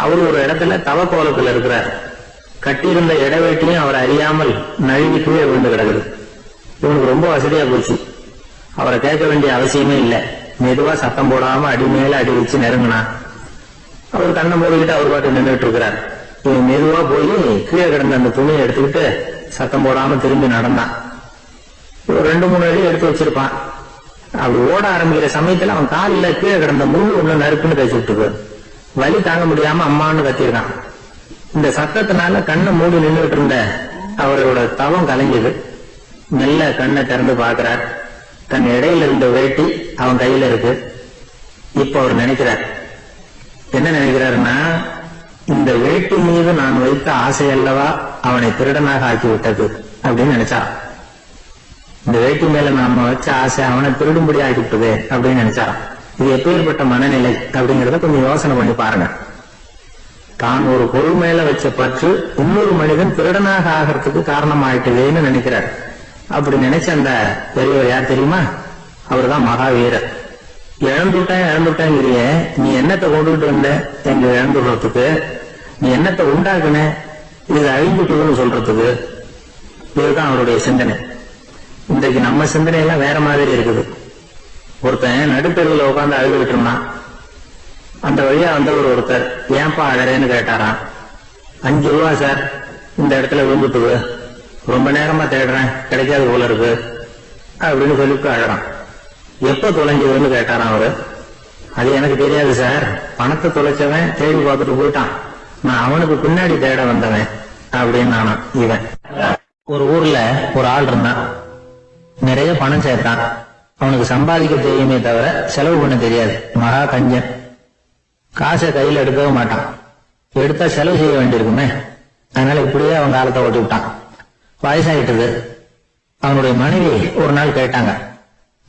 அவர் ஒரு இடத்துல தவக்கோலத்துல இருக்கிறார். கட்டியிருந்த இடவேட்டிலையும் அவர் அறியாமல் நழுவி கீழே விழுந்து கிடக்குது. இவனுக்கு ரொம்ப வசதியா போச்சு. அவரை கேட்க வேண்டிய அவசியமே இல்லை. மெதுவா சத்தம் போடாம அடி மேல அடி வச்சு நெருங்கினான். அவர் கண்ணை மூடிக்கிட்டு அவர் பாட்டு நின்றுட்டு இருக்கிறார். இவன் மெதுவா போய் கீழே கிடந்த அந்த துணியை எடுத்துக்கிட்டு சத்தம் போடாம திரும்பி நடந்தான். ஒரு 2-3 அடி எடுத்து வச்சிருப்பான். அப்படி ஓட ஆரம்பிக்கிற சமயத்துல அவன் காலில் கீழே கிடந்த முள்ளு உள்ள நறுக்குன்னு தைச்சு விட்டுருக்கு. வலி தாங்க முடியாம அம்மான்னு கத்திருக்கான். இந்த சத்தத்தினால கண்ணை மூடி நின்றுட்டு இருந்த அவரோட தவம் கலைஞ்சது. மெல்ல கண்ணை திறந்து பார்க்கிறார். தன் இடையில இருந்த வேட்டி அவன் கையில இருக்கு. இப்ப அவர் நினைக்கிறார், என்ன நினைக்கிறாருன்னா, இந்த வேட்டி மீது நான் வைத்த ஆசை அல்லவா அவனை திருடனாக ஆக்கி விட்டது அப்படின்னு நினைச்சா. இந்த வேட்டி மேல நாம வச்ச ஆசை அவனை திருடும்படி ஆக்கிவிட்டது அப்படின்னு நினைச்சாராம். இது எப்பேற்பட்ட மனநிலை அப்படிங்கறத கொஞ்சம் யோசனை பண்ணி பாருங்க. தான் ஒரு பொருள் மேல வச்ச பற்று இன்னொரு மனிதன் திருடனாக ஆகிறதுக்கு காரணமாயிட்டதுன்னு நினைக்கிறார். அப்படி நினைச்ச அந்த பெரியவர் யார் தெரியுமா? அவர் தான் மகாவீரர். இழந்துட்டேங்கிறிய, நீ என்னத்தை கொண்டுகிட்டு வந்த எங்க இழந்துடுறதுக்கு? நீ என்னத்தை உண்டாக்குன இது அழிந்துட்டுன்னு சொல்றதுக்கு? இதுதான் அவருடைய சிந்தனை. இன்றைக்கு நம்ம சிந்தனை எல்லாம் வேற மாதிரி இருக்குது. ஒருத்தன் நடுத்தெருவில் உட்காந்து அழுதுகிட்டு இருந்தான். அந்த வழியா வந்தவர் ஒருத்தர், ஏன்பா அழறேன்னு கேட்டாராம். 5 ரூபா சார், இந்த இடத்துல விழுந்துட்டு ரொம்ப நேரமா தேடுறேன், கிடைக்காது போல இருக்கு அப்படின்னு சொல்லிட்டு அழறான். எப்ப தொலைஞ்சதுன்னு கேட்டாராம் அவரு. அது எனக்கு தெரியாது சார், பணத்தை தொலைச்சவன் தேடி பார்த்துட்டு போயிட்டான், நான் அவனுக்கு பின்னாடி தேட வந்தவன் அப்படின்னு நானா. இவன் ஒரு ஊர்ல ஒரு ஆள் இருந்தான். நிறைய பணம் சேர்த்தான். அவனுக்கு சம்பாதிக்க தெரியுமே தவிர செலவு பண்ண தெரியாது. மகா கஞ்சன். காசை கையில எடுக்கவே மாட்டான். எடுத்தா செலவு செய்ய வேண்டியிருக்குமே. அதனால இப்படியே அவன் காலத்தை ஓட்டி விட்டான். வயசாயிட்டது. அவனுடைய மனைவி ஒரு நாள் கேட்டாங்க,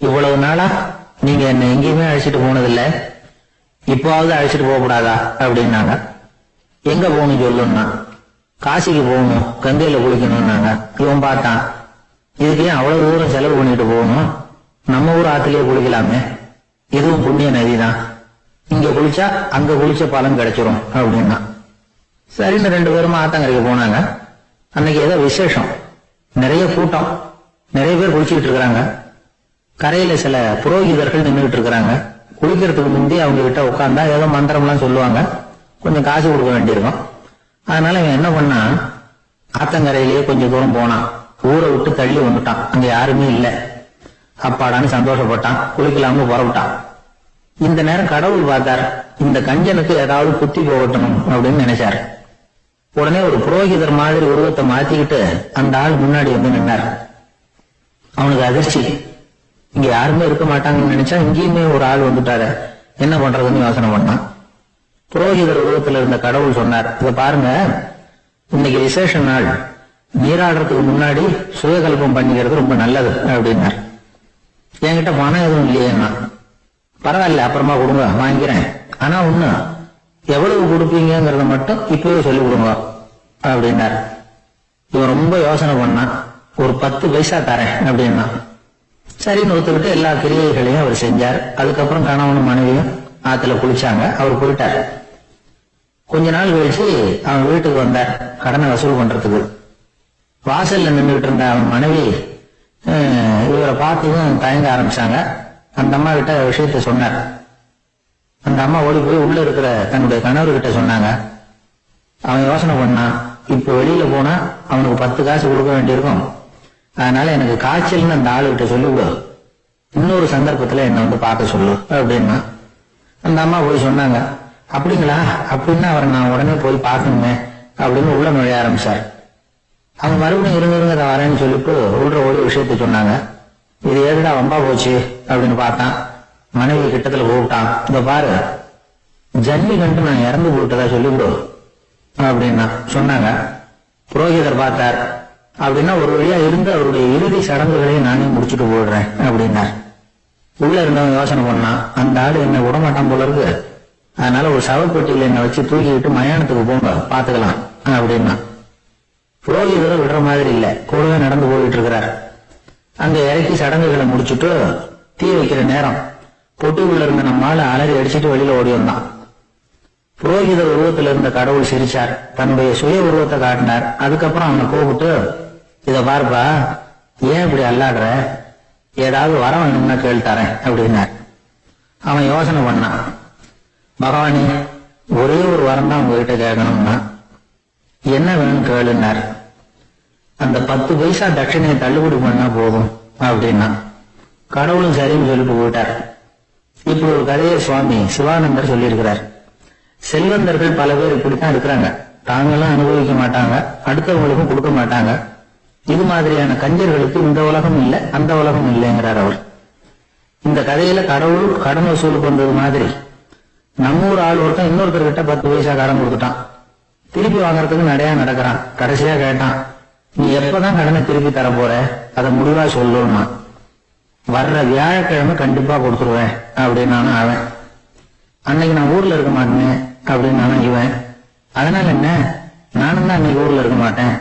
இவ்வளவு நாளா நீங்க என்ன எங்கேயுமே அழைச்சிட்டு போனதில்லை, இப்போவாவது அழைச்சிட்டு போக கூடாதா அப்படின்னாங்க. எங்க போகணும் சொல்லுன்னா, காசிக்கு போகணும், கங்கையில குளிக்கணும்னாங்க. இவன் பார்த்தான், இதுக்கு ஏன் அவ்வளவு தூரம் செலவு பண்ணிட்டு போகணும், நம்ம ஊர் ஆத்திலேயே குளிக்கலாமே, இதுவும் புண்ணிய நதிதான், இங்க குளிச்சா அங்க குளிச்ச பலன் கிடைச்சிரும் அப்படின்னா. சரின்னு 2 பேரும் ஆத்தங்கரைக்கு போனாங்க. அன்னைக்கு ஏதோ விசேஷம், நிறைய கூட்டம், நிறைய பேர் குளிச்சுக்கிட்டு இருக்கிறாங்க. கரையில சில புரோகிதர்கள் நின்றுட்டு இருக்கிறாங்க. குளிக்கிறதுக்கு முந்தி அவங்க கிட்ட உட்கார்ந்தா ஏதோ மந்திரம் எல்லாம் சொல்லுவாங்க, கொஞ்சம் காசு கொடுக்க வேண்டியிருக்கும். அதனால இவன் என்ன பண்ணா, ஆத்தங்கரையிலேயே கொஞ்சம் தூரம் போனான். ஊரை விட்டு தள்ளி வந்துட்டான். அங்க யாருமே இல்ல. அப்பாடான்னு சந்தோஷப்பட்டான். குளிக்கலாம்னு புறப்பட்டான். இந்த நேரம் கடவுள் பார்த்தார், இந்த கஞ்சனுக்கு ஏதாவது புத்தி போகட்டும் அப்படின்னு நினைச்சாரு. உடனே ஒரு புரோகிதர் மாதிரி உருவத்தை மாத்திக்கிட்டு அந்த ஆள் முன்னாடி வந்து நின்னார். அவனுக்கு அதிர்ச்சி. இங்க யாருமே இருக்க மாட்டாங்கன்னு நினைச்சா இங்கேயுமே ஒரு ஆள் வந்துட்டாரு, என்ன பண்றதுன்னு யோசனை பண்ணான். புரோகிதர் உருவத்துல இருந்த கடவுள் சொன்னார், இத பாருங்க, இன்னைக்கு விசேஷ நாள், நீராடுறதுக்கு முன்னாடி சுயகல்பம் பண்ணிக்கிறது ரொம்ப நல்லது அப்படின்னார். என்கிட்ட பணம் எதுவும் இல்லையேன்னா, பரவாயில்ல அப்புறமா கொடுங்க வாங்கிறேன், ஆனா ஒண்ணு, எவ்வளவு கொடுப்பீங்கிறத மட்டும் இப்பவே சொல்லி கொடுங்க அப்படின்னார். இவன் ரொம்ப யோசனை பண்ணான். ஒரு 10 பைசா தரேன் அப்படின்னா. சரின்னு ஒத்துக்கிட்டு எல்லா கிரியைகளையும் அவர் செஞ்சார். அதுக்கப்புறம் கணவனும் மனைவியும் ஆத்துல குளிச்சாங்க. அவர் போயிட்டார். கொஞ்ச நாள் கழிச்சு அவன் வீட்டுக்கு வந்தார் கடனை வசூல் பண்றதுக்கு. வாசல்ல நின்றுட்டு இருந்த அவன் மனைவி இவரை பார்த்ததும் தயங்க ஆரம்பிச்சாங்க. அந்த அம்மா கிட்ட விஷயத்த சொன்னார். அந்த அம்மா ஓடி போய் உள்ள இருக்கிற தன்னுடைய கணவர்கிட்ட சொன்னாங்க. அவன் யோசனை பண்ணான், இப்ப வெளியில போனா அவனுக்கு 10 காசு கொடுக்க வேண்டியிருக்கும், அதனால எனக்கு காய்ச்சல்னு அந்த ஆளுகிட்ட சொல்லிவிடு, இன்னொரு சந்தர்ப்பத்துல என்ன வந்து பார்க்க சொல்லு அப்படின்னா. அந்த அம்மா போய் சொன்னாங்க. அப்படிங்களா, அப்படின்னா அவரை நான் உடனே போய் பார்க்கணுமே அப்படின்னு உள்ள நுழைய ஆரம்பிச்சார். அவங்க மறுபடியும் இருங்க அதை வரேன்னு சொல்லிட்டு உள்ள ஒரு விஷயத்த சொன்னாங்க. இது ஏதுடா வம்பா போச்சு அப்படின்னு பார்த்தான். மனைவி கிட்டத்துல கூப்பிட்டான். இந்த பாரு, ஜல்லி கண்டு நான் இறந்து போட்டதா சொல்லிவிடு அப்படின்னா சொன்னாங்க. புரோகிதர் பார்த்தார். அப்படின்னா ஒரு வழியா இருந்து அவருடைய இறுதி சடங்குகளையும் நானே முடிச்சுட்டு போடுறேன் அப்படின்னா. உள்ள இருந்தவன் யோசனை பண்ணான், அந்த ஆடு என்ன விடமாட்டான் போல இருக்கு, அதனால ஒரு சவப்பெட்டியில என்னை வச்சு தூக்கிக்கிட்டு மயானத்துக்கு போங்க பாத்துக்கலாம் அப்படின்னா. புரோகிதரை விடுற மாதிரி இல்ல, கூடவே நடந்து போயிட்டு இருக்கிறார். அங்க இறக்கி சடங்குகளை முடிச்சுட்டு தீ வைக்கிற நேரம் பொட்டுக்குள்ள இருந்த நம்மால அலறி அடிச்சுட்டு வெளியில ஓடி வந்தான். புரோகிதர் உருவத்தில் இருந்த கடவுள் சிரிச்சார், தன்னுடைய சுய உருவத்தை காட்டினார். அதுக்கப்புறம் அவனை கூப்பிட்டு, இத பார்ப்பா, ஏன் இப்படி அல்லாடுற, ஏதாவது வரம் வேணும்னா கேள்வித்தாரேன் அப்படின்னார். அவன் யோசனை பண்ணான். பகவானே, ஒரே ஒரு வரம் தான் உங்ககிட்ட கேட்கணும்னா என்ன வேணும் கேளுன்னார். அந்த 10 பைசா தட்சணையை தள்ளுபடி பண்ணா போதும் அப்படின்னா. கடவுளும் சரின்னு சொல்லிட்டு போயிட்டார். இப்படி ஒரு கதையை சுவாமி சிவானந்தர் சொல்லியிருக்கிறார். செல்வந்தர்கள் பல பேர் இப்படித்தான் இருக்கிறாங்க. தாங்களும் அனுபவிக்க மாட்டாங்க, அடுத்தவங்களுக்கும் கொடுக்க மாட்டாங்க. இது மாதிரியான கஞ்சர்களுக்கு இந்த உலகம் இல்லை, அந்த உலகம் இல்லைங்கிறார் அவர். இந்த கதையில கடவுள் கடன் வசூலுக்கு வந்தது மாதிரி நம்ம ஊர் ஆள் ஒருத்தன் இன்னொருத்தர்கிட்ட 10 பைசா கடன் கொடுத்துட்டான். திருப்பி வாங்கறதுக்கு நடையா நடக்கிறான். கடைசியா கேட்டான், நீ எப்பதான் கடனை திருப்பி தர போற, அதை முடிவா சொல்லணுமா. வர்ற வியாழக்கிழமை கண்டிப்பா கொடுத்துருவேன் அப்படின்னாலும் அவன். அன்னைக்கு நான் ஊர்ல இருக்க மாட்டேன் அப்படின்னாலும் இவன். அதனால என்ன, நானும் தான் அன்னைக்கு ஊர்ல இருக்க மாட்டேன்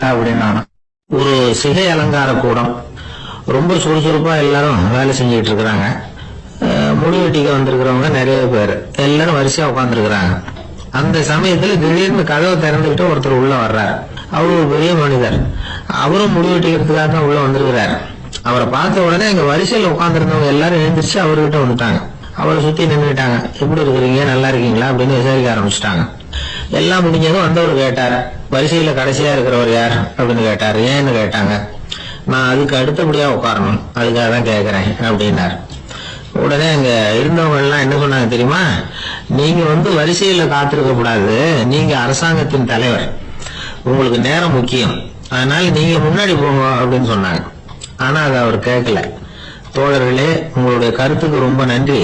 அப்படின்னாலும். ஒரு சிகை அலங்கார கூடம், ரொம்ப சுறுசுறுப்பா எல்லாரும் வேலை செஞ்சுட்டு இருக்கிறாங்க. முடிவெட்டிக்க வந்திருக்கிறவங்க நிறைய பேர், எல்லாரும் வரிசையா உட்காந்துருக்கிறாங்க. அந்த சமயத்துல திடீர்னு கதவை திறந்துகிட்டு ஒருத்தர் உள்ள வர்றாரு. அவரு ஒரு பெரிய மனிதர். அவரும் முடிவெட்டிக்கிறதுக்காக தான் உள்ள வந்திருக்கிறாரு. அவரை பார்த்த உடனே எங்க வரிசையில உட்காந்துருந்தவங்க எல்லாரும் எழுந்திரிச்சு அவர்கிட்ட வந்துட்டாங்க. அவரை சுத்தி நின்றுட்டாங்க. எப்படி இருக்கிறீங்க, நல்லா இருக்கீங்களா அப்படின்னு விசாரிக்க ஆரம்பிச்சுட்டாங்க. எல்லாம் முடிஞ்சதும் வந்தவர் கேட்டார், வரிசையில கடைசியா இருக்கிறவர் யார் அப்படின்னு கேட்டார். ஏன்னு கேட்டாங்க. நான் அதுக்கு அடுத்தபடியா உட்காரணும், அதுக்காக தான் கேட்கிறேன் அப்படின்னாரு. உடனே அங்க இருந்தவங்க எல்லாம் என்ன சொன்னாங்க தெரியுமா, நீங்க வரிசையில காத்திருக்க கூடாது, நீங்க அரசாங்கத்தின் தலைவர், உங்களுக்கு நேரம் முக்கியம், அதனால நீங்க முன்னாடி போங்க அப்படின்னு சொன்னாங்க. ஆனா அதை அவர் கேட்கல. தோழர்களே, உங்களுடைய கருத்துக்கு ரொம்ப நன்றி.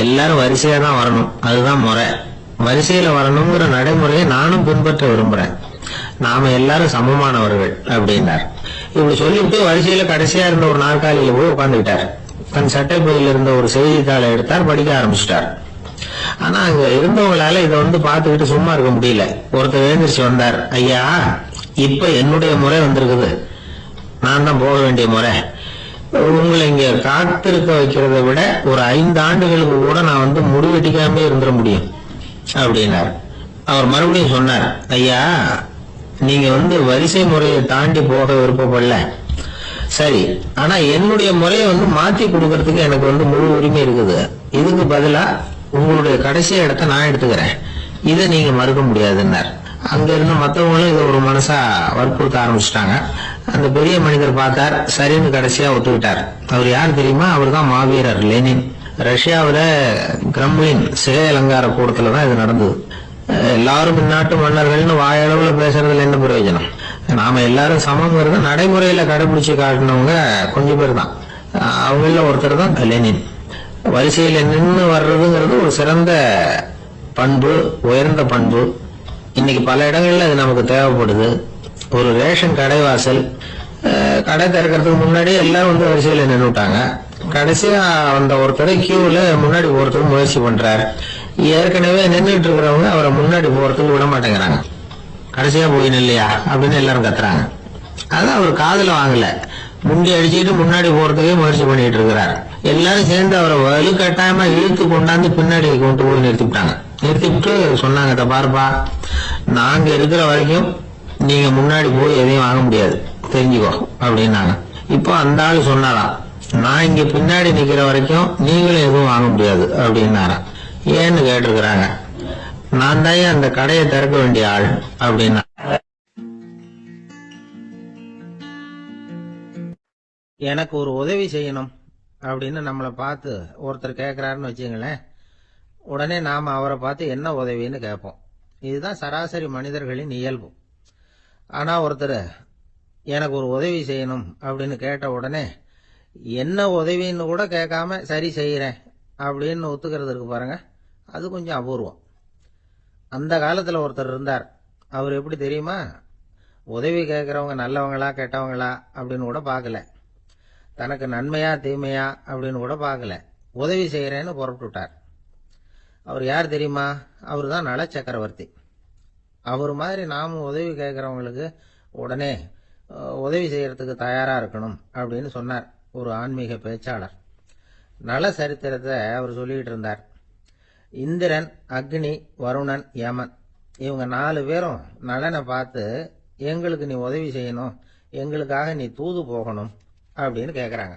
எல்லாரும் வரிசையா தான் வரணும், அதுதான் முறை. வரிசையில வரணுங்கிற நடைமுறையை நானும் பின்பற்ற விரும்புறேன். நாம எல்லாரும் சமமானவர்கள் அப்படின்னார். இப்படி சொல்லிட்டு வரிசையில கடைசியா இருந்த ஒரு நாற்காலியில போய் உட்கார்ந்துக்கிட்டார். தன் சட்டை பையில இருந்த ஒரு செய்தித்தாளை எடுத்தார், படிக்க ஆரம்பிச்சிட்டார். ஆனா அங்க இருந்தவங்களால இதை பார்த்துக்கிட்டு சும்மா இருக்க முடியல. ஒருத்தர் எழுந்திரிச்சு வந்தார். ஐயா, இப்ப என்னுடைய முறை வந்திருக்குது, நான் தான் போக வேண்டிய முறை. உங்களை இங்க காத்திருக்க வைக்கிறத விட ஒரு 5 ஆண்டுகளுக்கு கூட நான் முடிவெட்டிக்காம இருந்துட முடியும் அப்படின்னார். அவர் மறுபடியும் சொன்னார், ஐயா, நீங்க வரிசை முறையை தாண்டி போக விருப்பப்படல, சரி, ஆனா என்னுடைய முறையை மாத்தி கொடுக்கறதுக்கு எனக்கு முழு உரிமை இருக்குது. இதுக்கு பதிலா உங்களுடைய கடைசி இடத்தை நான் எடுத்துக்கிறேன், இதை நீங்க மறுக்க முடியாதுன்னார். அங்க இருந்த மற்றவங்களும் இதை ஒரு மனசா வற்புறுத்த ஆரம்பிச்சுட்டாங்க. அந்த பெரிய மனிதர் பார்த்தார், சரின்னு கடைசியா ஒத்துக்கிட்டார். அவர் யார் தெரியுமா, அவர் தான் மாவீரர் லெனின். ரஷ்யாவில கிரெம்ளின் சிகை அலங்கார கூடத்துலதான் இது நடந்தது. எல்லாரும் இந்நாட்டு மன்னர்கள்னு வாயளவுல பேசுறதுல என்ன பிரயோஜனம், நாம எல்லாரும் சமங்கிறத நடைமுறையில கடைபிடிச்சு காட்டினவங்க கொஞ்சம் பேர் தான். அவங்கள ஒருத்தர் தான் லெனின். வரிசையில நின்று வர்றதுங்கிறது ஒரு சிறந்த பண்பு, உயர்ந்த பண்பு. இன்னைக்கு பல இடங்கள்ல அது நமக்கு தேவைப்படுது. ஒரு ரேஷன் கடைவாசல், கடை திறக்கிறதுக்கு முன்னாடி எல்லாரும் வரிசையில நின்றுட்டாங்க. கடைசியா அந்த ஒருத்தரை கியூல முன்னாடி போறதுக்கு முயற்சி பண்றாரு. ஏற்கனவே நின்றுட்டு இருக்கிறவங்க அவரை முன்னாடி போறதுக்கு விட மாட்டேங்கிறாங்க. கடைசியா போய் நில்லையா அப்படின்னு எல்லாரும் கத்துறாங்க. அதான் அவர் காதுல வாங்கல, முண்டி அடிச்சுட்டு முன்னாடி போறதுக்கே முயற்சி பண்ணிட்டு இருக்கிறார். எல்லாரும் சேர்ந்து அவரை வலுக்கட்டாயமா இழுத்து கொண்டாந்து பின்னாடி கொண்டு போய் நிறுத்திவிட்டாங்க. நிறுத்திவிட்டு சொன்னாங்க, இதை பாருப்பா, நாங்க இருக்கிற வரைக்கும் நீங்க முன்னாடி போய் எதையும் வாங்க முடியாது, தெரிஞ்சுக்கோ அப்படின்னாங்க. இப்போ அந்த ஆளு சொன்னாராம், நான் இங்க பின்னாடி நிக்கிற வரைக்கும் நீங்களும் எதுவும் வாங்க முடியாது அப்படின்னாராம். ஏன்னு கேட்டிருக்கிறாங்க. நான் தான் அந்த கடையை திறக்க வேண்டிய ஆள் அப்படின்னா. எனக்கு ஒரு உதவி செய்யணும் அப்படின்னு நம்மளை பார்த்து ஒருத்தர் கேட்கிறாருன்னு வச்சுங்களேன். உடனே நாம அவரை பார்த்து என்ன உதவின்னு கேட்போம். இதுதான் சராசரி மனிதர்களின் இயல்பு. ஆனால் ஒருத்தர் எனக்கு ஒரு உதவி செய்யணும் அப்படின்னு கேட்ட உடனே என்ன உதவின்னு கூட கேட்காம சரி செய்கிறேன் அப்படின்னு ஒத்துக்கிறது இருக்கு பாருங்க, அது கொஞ்சம் அபூர்வம். அந்த காலத்தில் ஒருத்தர் இருந்தார். அவர் எப்படி தெரியுமா? உதவி கேட்குறவங்க நல்லவங்களா கெட்டவங்களா அப்படின்னு கூட பார்க்கல, தனக்கு நன்மையா தீமையா அப்படின்னு கூட பார்க்கல, உதவி செய்கிறேன்னு புறப்பட்டுட்டார். அவர் யார் தெரியுமா? அவர் தான் நல சக்கரவர்த்தி. அவர் மாதிரி நாமும் உதவி கேட்குறவங்களுக்கு உடனே உதவி செய்யறதுக்கு தயாராக இருக்கணும் அப்படின்னு சொன்னார் ஒரு ஆன்மீக பேச்சாளர். நல சரித்திரத்தை அவர் சொல்லிக்கிட்டு இருந்தார். இந்திரன், அக்னி, வருணன், யமன் இவங்க 4 பேரும் நலனை பார்த்து எங்களுக்கு நீ உதவி செய்யணும், எங்களுக்காக நீ தூது போகணும் அப்படின்னு கேட்குறாங்க.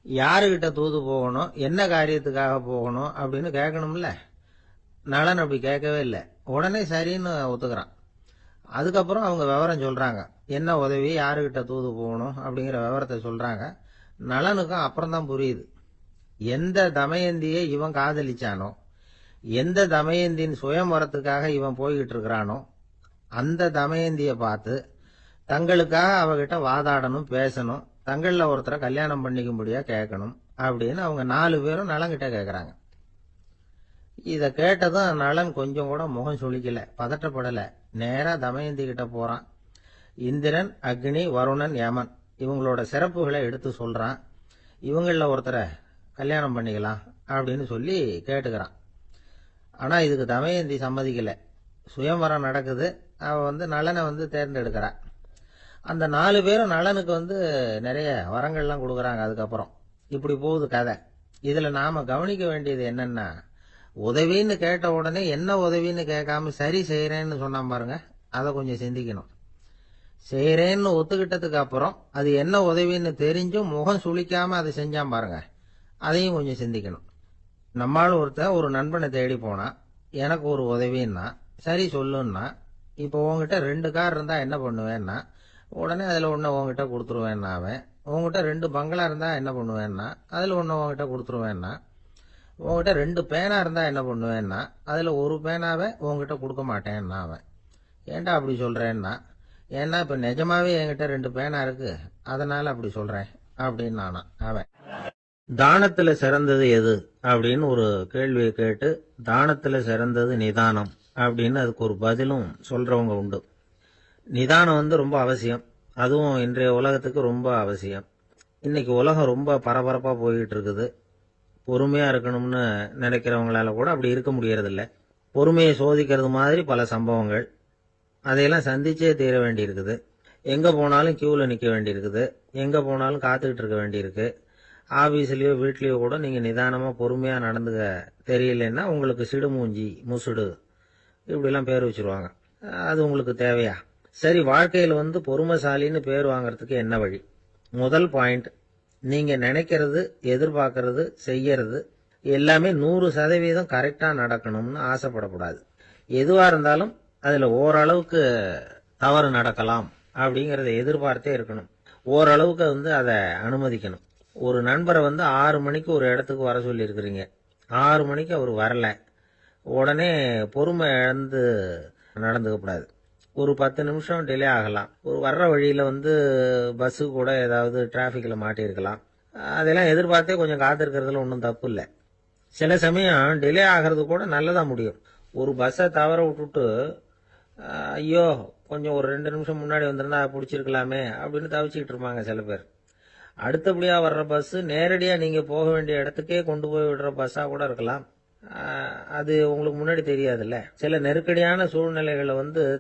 யாருக்கிட்ட தூது போகணும், என்ன காரியத்துக்காக போகணும் அப்படின்னு கேட்கணும்ல. நலன் அப்படி கேட்கவே இல்லை, உடனே சரின்னு ஒத்துக்கிறான். அதுக்கப்புறம் அவங்க விவரம் சொல்றாங்க, என்ன உதவி, யாருக்கிட்ட தூது போகணும் அப்படிங்கிற விவரத்தை சொல்றாங்க. நலனுக்கும் அப்புறம்தான் புரியுது, எந்த தமயந்தியை இவன் காதலிச்சானோ, எந்த தமயந்தின் சுயமரத்துக்காக இவன் போய்கிட்டு இருக்கிறானோ அந்த தமயந்தியை பார்த்து தங்களுக்காக அவகிட்ட வாதாடணும், பேசணும், தங்களில் ஒருத்தரை கல்யாணம் பண்ணிக்கும்படியா கேட்கணும் அப்படின்னு அவங்க 4 பேரும் நலன்கிட்ட கேட்குறாங்க. இதை கேட்டதும் நலன் கொஞ்சம் கூட முகம் சுளிக்கல, பதட்டப்படல, நேரா தமயந்தி கிட்ட போறான். இந்திரன், அக்னி, வருணன், யமன் இவங்களோட சிறப்புகளை எடுத்து சொல்றான். இவங்களில் ஒருத்தரை கல்யாணம் பண்ணிக்கலாம் அப்படின்னு சொல்லி கேட்டுக்கிறான். ஆனா இதுக்கு தமயந்தி சம்மதிக்கல. சுயமரம் நடக்குது, அவ நலனை தேர்ந்தெடுக்கிறா. அந்த 4 பேரும் நலனுக்கு நிறைய வரங்கள்லாம் கொடுக்குறாங்க. அதுக்கப்புறம் இப்படி போகுது கதை. இதுல நாம கவனிக்க வேண்டியது என்னன்னா, உதவின்னு கேட்ட உடனே என்ன உதவின்னு கேட்காம சரி செய்யறேன்னு சொன்னான் பாருங்க, அதை கொஞ்சம் சிந்திக்கணும். செய்யறேன்னு ஒத்துக்கிட்டதுக்கு அப்புறம் அது என்ன உதவின்னு தெரிஞ்சும் முகம் சுளிக்காம அதை செஞ்சான் பாருங்க, அதையும் கொஞ்சம் சிந்திக்கணும். நம்மால் ஒருத்தன் ஒரு நண்பனை தேடி போனா, எனக்கு ஒரு உதவின்னா சரி சொல்லுன்னா, இப்போ உங்ககிட்ட 2 கார் இருந்தா என்ன பண்ணுவேன்னா, உடனே அதில் ஒன்று உங்ககிட்ட கொடுத்துருவேன்னா, அவன் உங்ககிட்ட 2 பங்களா இருந்தா என்ன பண்ணுவேன்னா, அதில் ஒன்று உங்ககிட்ட கொடுத்துருவேன்னா, உங்ககிட்ட 2 பேனா இருந்தா என்ன பண்ணுவேன்னா, அதில் ஒரு பேனாவை உங்ககிட்ட கொடுக்க மாட்டேன்னா அவன். ஏன்டா அப்படி சொல்றேன்னா, ஏன்னா இப்போ நிஜமாவே என்கிட்ட 2 பேனா இருக்கு, அதனால அப்படி சொல்றேன் அப்படின்னு நானா அவன். தானத்துல சிறந்தது எது அப்படின்னு ஒரு கேள்வியை கேட்டு, தானத்துல சிறந்தது நிதானம் அப்படின்னு அதுக்கு ஒரு பதிலும் சொல்றவங்க உண்டு. நிதானம் ரொம்ப அவசியம், அதுவும் இன்றைய உலகத்துக்கு ரொம்ப அவசியம். இன்னைக்கு உலகம் ரொம்ப பரபரப்பா போயிட்டு இருக்குது. பொறுமையா இருக்கணும்னு நினைக்கிறவங்களால கூட அப்படி இருக்க முடியறதில்ல. பொறுமையை சோதிக்கிறது மாதிரி பல சம்பவங்கள், அதையெல்லாம் சந்திச்சே தீர வேண்டி இருக்குது. எங்க போனாலும் கியூல நிக்க வேண்டி இருக்குது, எங்க போனாலும் காத்துக்கிட்டு இருக்க வேண்டியிருக்கு. ஆபீஸ்லயோ வீட்லயோ கூட நீங்க நிதானமா பொறுமையா நடந்துக்க தெரியலன்னா உங்களுக்கு சிடுமூஞ்சி, முசுடு இப்படிலாம் பேர் வச்சிருவாங்க. அது உங்களுக்கு தேவையா? சரி, வாழ்க்கையில் பொறுமைசாலின்னு பேர் வாங்கறதுக்கு என்ன வழி? முதல் பாயிண்ட், நீங்க நினைக்கிறது, எதிர்பார்க்கறது, செய்யறது எல்லாமே 100% கரெக்டா நடக்கணும்னு ஆசைப்படக்கூடாது. எதுவா இருந்தாலும் அதுல ஓரளவுக்கு தவறு நடக்கலாம் அப்படிங்கறத எதிர்பார்த்தே இருக்கணும். ஓரளவுக்கு அதை அனுமதிக்கணும். ஒரு நண்பரை 6 மணிக்கு ஒரு இடத்துக்கு வர சொல்லி இருக்கிறீங்க, 6 மணிக்கு அவர் வரல, உடனே பொறுமை இழந்து நடந்துக்க கூடாது. ஒரு 10 நிமிஷம் டிலே ஆகலாம். ஒரு வர்ற வழியில பஸ்ஸு கூட ஏதாவது டிராபிக்ல மாட்டியிருக்கலாம். அதெல்லாம் எதிர்பார்த்தே கொஞ்சம் காத்திருக்கிறதுல ஒன்றும் தப்பு இல்லை. சில சமயம் டிலே ஆகிறது கூட நல்லதா முடியும். ஒரு பஸ்ஸை தவற விட்டுட்டு ஐயோ கொஞ்சம் ஒரு 2 நிமிஷம் முன்னாடி வந்திருந்தா பிடிச்சிருக்கலாமே அப்படின்னு தவிச்சுக்கிட்டு இருப்பாங்க சில பேர். அடுத்தபடியா வர்ற பஸ் நேரடியா நீங்க போக வேண்டிய இடத்துக்கே கொண்டு போய் விடுற பஸ்ஸா கூட இருக்கலாம். அது உங்களுக்கு முன்னாடி தெரியாதுல்ல. சில நெருக்கடியான சூழ்நிலைகளை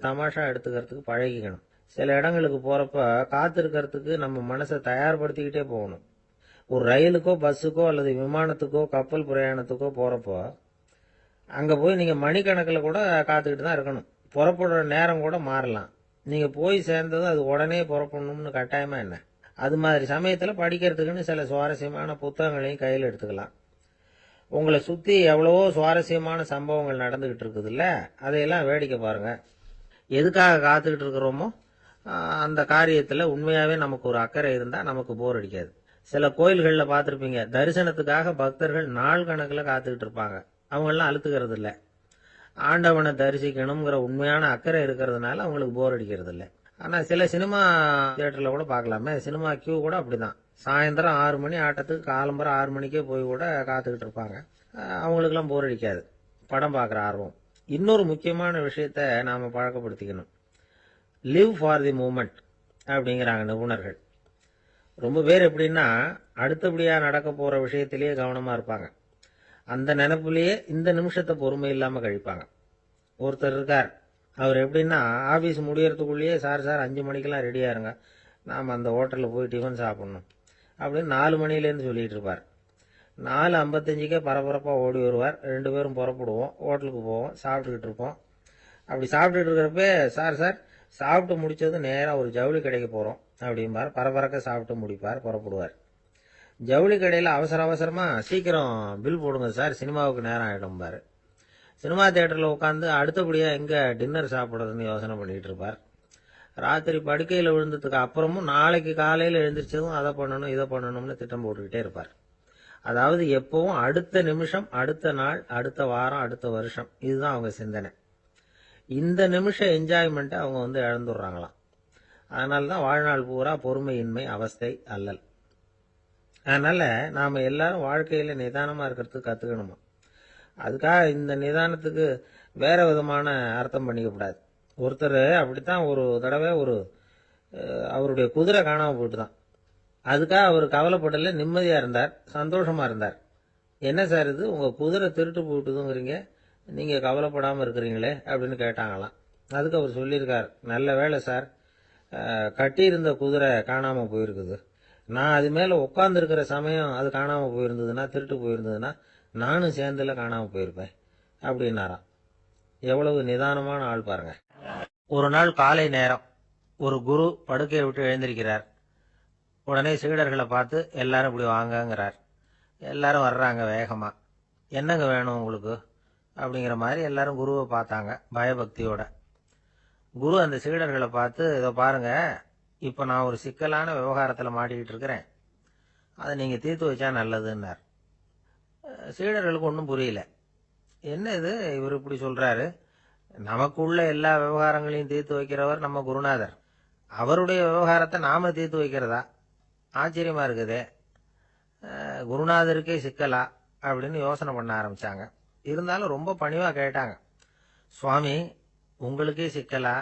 தமாஷா எடுத்துக்கிறதுக்கு பழகிக்கணும். சில இடங்களுக்கு போறப்ப காத்திருக்கிறதுக்கு நம்ம மனசை தயார்படுத்திக்கிட்டே போகணும். ஒரு ரயிலுக்கோ பஸ்ஸுக்கோ அல்லது விமானத்துக்கோ கப்பல் பிரயாணத்துக்கோ போறப்போ அங்க போய் நீங்க மணிக்கணக்கில் கூட காத்துக்கிட்டு தான் இருக்கணும். புறப்படுற நேரம் கூட மாறலாம். நீங்க போய் சேர்ந்ததும் அது உடனே புறப்படணும்னு கட்டாயமா என்ன? அது மாதிரி சமயத்துல படிக்கிறதுக்குன்னு சில சுவாரஸ்யமான புத்தகங்களையும் கையில் எடுத்துக்கலாம். உங்களை சுத்தி எவ்வளவோ சுவாரஸ்யமான சம்பவங்கள் நடந்துகிட்டு இருக்குது இல்ல, அதையெல்லாம் வேடிக்கை பாருங்க. எதுக்காக காத்துக்கிட்டு இருக்கிறோமோ அந்த காரியத்துல உண்மையாவே நமக்கு ஒரு அக்கறை இருந்தா நமக்கு போர் அடிக்காது. சில கோயில்கள்ல பார்த்திருப்பீங்க, தரிசனத்துக்காக பக்தர்கள் நாள் கணக்குல காத்துக்கிட்டு இருப்பாங்க. அவங்க எல்லாம் அழுத்துக்கிறது இல்ல. ஆண்டவனை தரிசிக்கணுங்கிற உண்மையான அக்கறை இருக்கிறதுனால அவங்களுக்கு போர் அடிக்கிறது இல்ல. ஆனால் சில சினிமா தியேட்டரில் கூட பார்க்கலாமே, சினிமா கியூ கூட அப்படிதான். சாயந்தரம் 6 மணி ஆட்டத்துக்கு காலம்பரம் 6 மணிக்கே போய் கூட காத்துக்கிட்டு இருப்பாங்க. அவங்களுக்கெல்லாம் போர் அடிக்காது, படம் பார்க்குற ஆர்வம். இன்னொரு முக்கியமான விஷயத்த நாம் பழக்கப்படுத்திக்கணும். லிவ் ஃபார் தி மூமெண்ட் அப்படிங்கிறாங்க நிபுணர்கள். ரொம்ப பேர் எப்படின்னா அடுத்தபடியாக நடக்க போகிற விஷயத்திலேயே கவனமாக இருப்பாங்க. அந்த நினைப்புலேயே இந்த நிமிஷத்தை பொறுமை இல்லாமல் கழிப்பாங்க. ஒருத்தர் இருக்கார், அவர் எப்படின்னா ஆஃபீஸ் முடியறதுக்குள்ளேயே சார் 5 மணிக்கெல்லாம் ரெடியாக இருங்க, நாம் அந்த ஹோட்டலில் போய் டிஃபன் சாப்பிட்ணும் அப்படின்னு 4 மணிலேருந்து சொல்லிகிட்டு இருப்பார். 4:55 பரபரப்பாக ஓடி வருவார். 2 பேரும் புறப்படுவோம், ஹோட்டலுக்கு போவோம், சாப்பிட்டுக்கிட்டு இருப்போம். அப்படி சாப்பிட்டுட்டு இருக்கிறப்ப சார் சாப்பிட்டு முடிச்சது நேராக ஒரு ஜவுளி கடைக்கு போகிறோம் அப்படிம்பார். பரபரக்க சாப்பிட்டு முடிப்பார், புறப்படுவார். ஜவுளி கடையில் அவசரமாக சீக்கிரம் பில் போடுங்க சார், சினிமாவுக்கு நேரம் ஆகிடும்பார். சினிமா தியேட்டரில் உட்காந்து அடுத்தபடியாக எங்கே டின்னர் சாப்பிட்றதுன்னு யோசனை பண்ணிகிட்டு இருப்பார். ராத்திரி படுக்கையில் விழுந்ததுக்கு அப்புறமும் நாளைக்கு காலையில் எழுந்திரிச்சதும் அதை பண்ணணும் இதை பண்ணணும்னு திட்டம் போட்டுக்கிட்டே இருப்பார். அதாவது எப்பவும் அடுத்த நிமிஷம், அடுத்த நாள், அடுத்த வாரம், அடுத்த வருஷம், இதுதான் அவங்க சிந்தனை. இந்த நிமிஷம் என்ஜாய்மெண்ட்டை அவங்க இழந்துடுறாங்களாம். அதனால தான் வாழ்நாள் பூரா பொறுமையின்மை, அவஸ்தை, அல்லல். அதனால நாம் எல்லாரும் வாழ்க்கையில் நிதானமாக இருக்கிறதுக்கு கற்றுக்கணுமா. அதுக்காக இந்த நிதானத்துக்கு வேற விதமான அர்த்தம் பண்ணிக்கக்கூடாது. ஒருத்தர் அப்படித்தான் ஒரு தடவை அவருடைய குதிரை காணாமல் போயிட்டு தான். அதுக்காக அவர் கவலைப்படல, நிம்மதியாக இருந்தார், சந்தோஷமாக இருந்தார். என்ன சார் இது, உங்கள் குதிரை திருட்டு போயிட்டுதுங்கிறீங்க, நீங்கள் கவலைப்படாமல் இருக்கிறீங்களே அப்படின்னு கேட்டாங்களாம். அதுக்கு அவர் சொல்லியிருக்கார், நல்ல வேலை சார், கட்டியிருந்த குதிரை காணாமல் போயிருக்குது. நான் அது மேலே உட்காந்துருக்கிற சமயம் அது காணாமல் போயிருந்ததுன்னா, திருட்டு போயிருந்ததுன்னா நானும் சேர்ந்துல காணாமல் போயிருப்பேன் அப்படின்னாராம். எவ்வளவு நிதானமான ஆள் பாருங்க. ஒரு நாள் காலை நேரம் ஒரு குரு படுக்கையை விட்டு எழுந்திருக்கிறார். உடனே சீடர்களை பார்த்து எல்லாரும் இப்படி வாங்கங்கிறார். எல்லாரும் வர்றாங்க வேகமா. என்னங்க வேணும் உங்களுக்கு அப்படிங்கிற மாதிரி எல்லாரும் குருவை பார்த்தாங்க பயபக்தியோட. குரு அந்த சீடர்களை பார்த்து, இதை பாருங்க, இப்போ நான் ஒரு சிக்கலான விவகாரத்தில் மாட்டிக்கிட்டு இருக்கிறேன், அதை நீங்கள் தீர்த்து வச்சா நல்லதுன்னார். சீடர்களுக்கு ஒன்றும் புரியல. என்ன இது, இவர் இப்படி சொல்றாரு, நமக்குள்ள எல்லா விவகாரங்களையும் தீர்த்து வைக்கிறவர் நம்ம குருநாதர், அவருடைய விவகாரத்தை நாம தீர்த்து வைக்கிறதா, ஆச்சரியமா இருக்குதே, குருநாதருக்கே சிக்கலா அப்படின்னு யோசனை பண்ண ஆரம்பிச்சாங்க. இருந்தாலும் ரொம்ப பணிவா கேட்டாங்க, சுவாமி உங்களுக்கே சிக்கலா,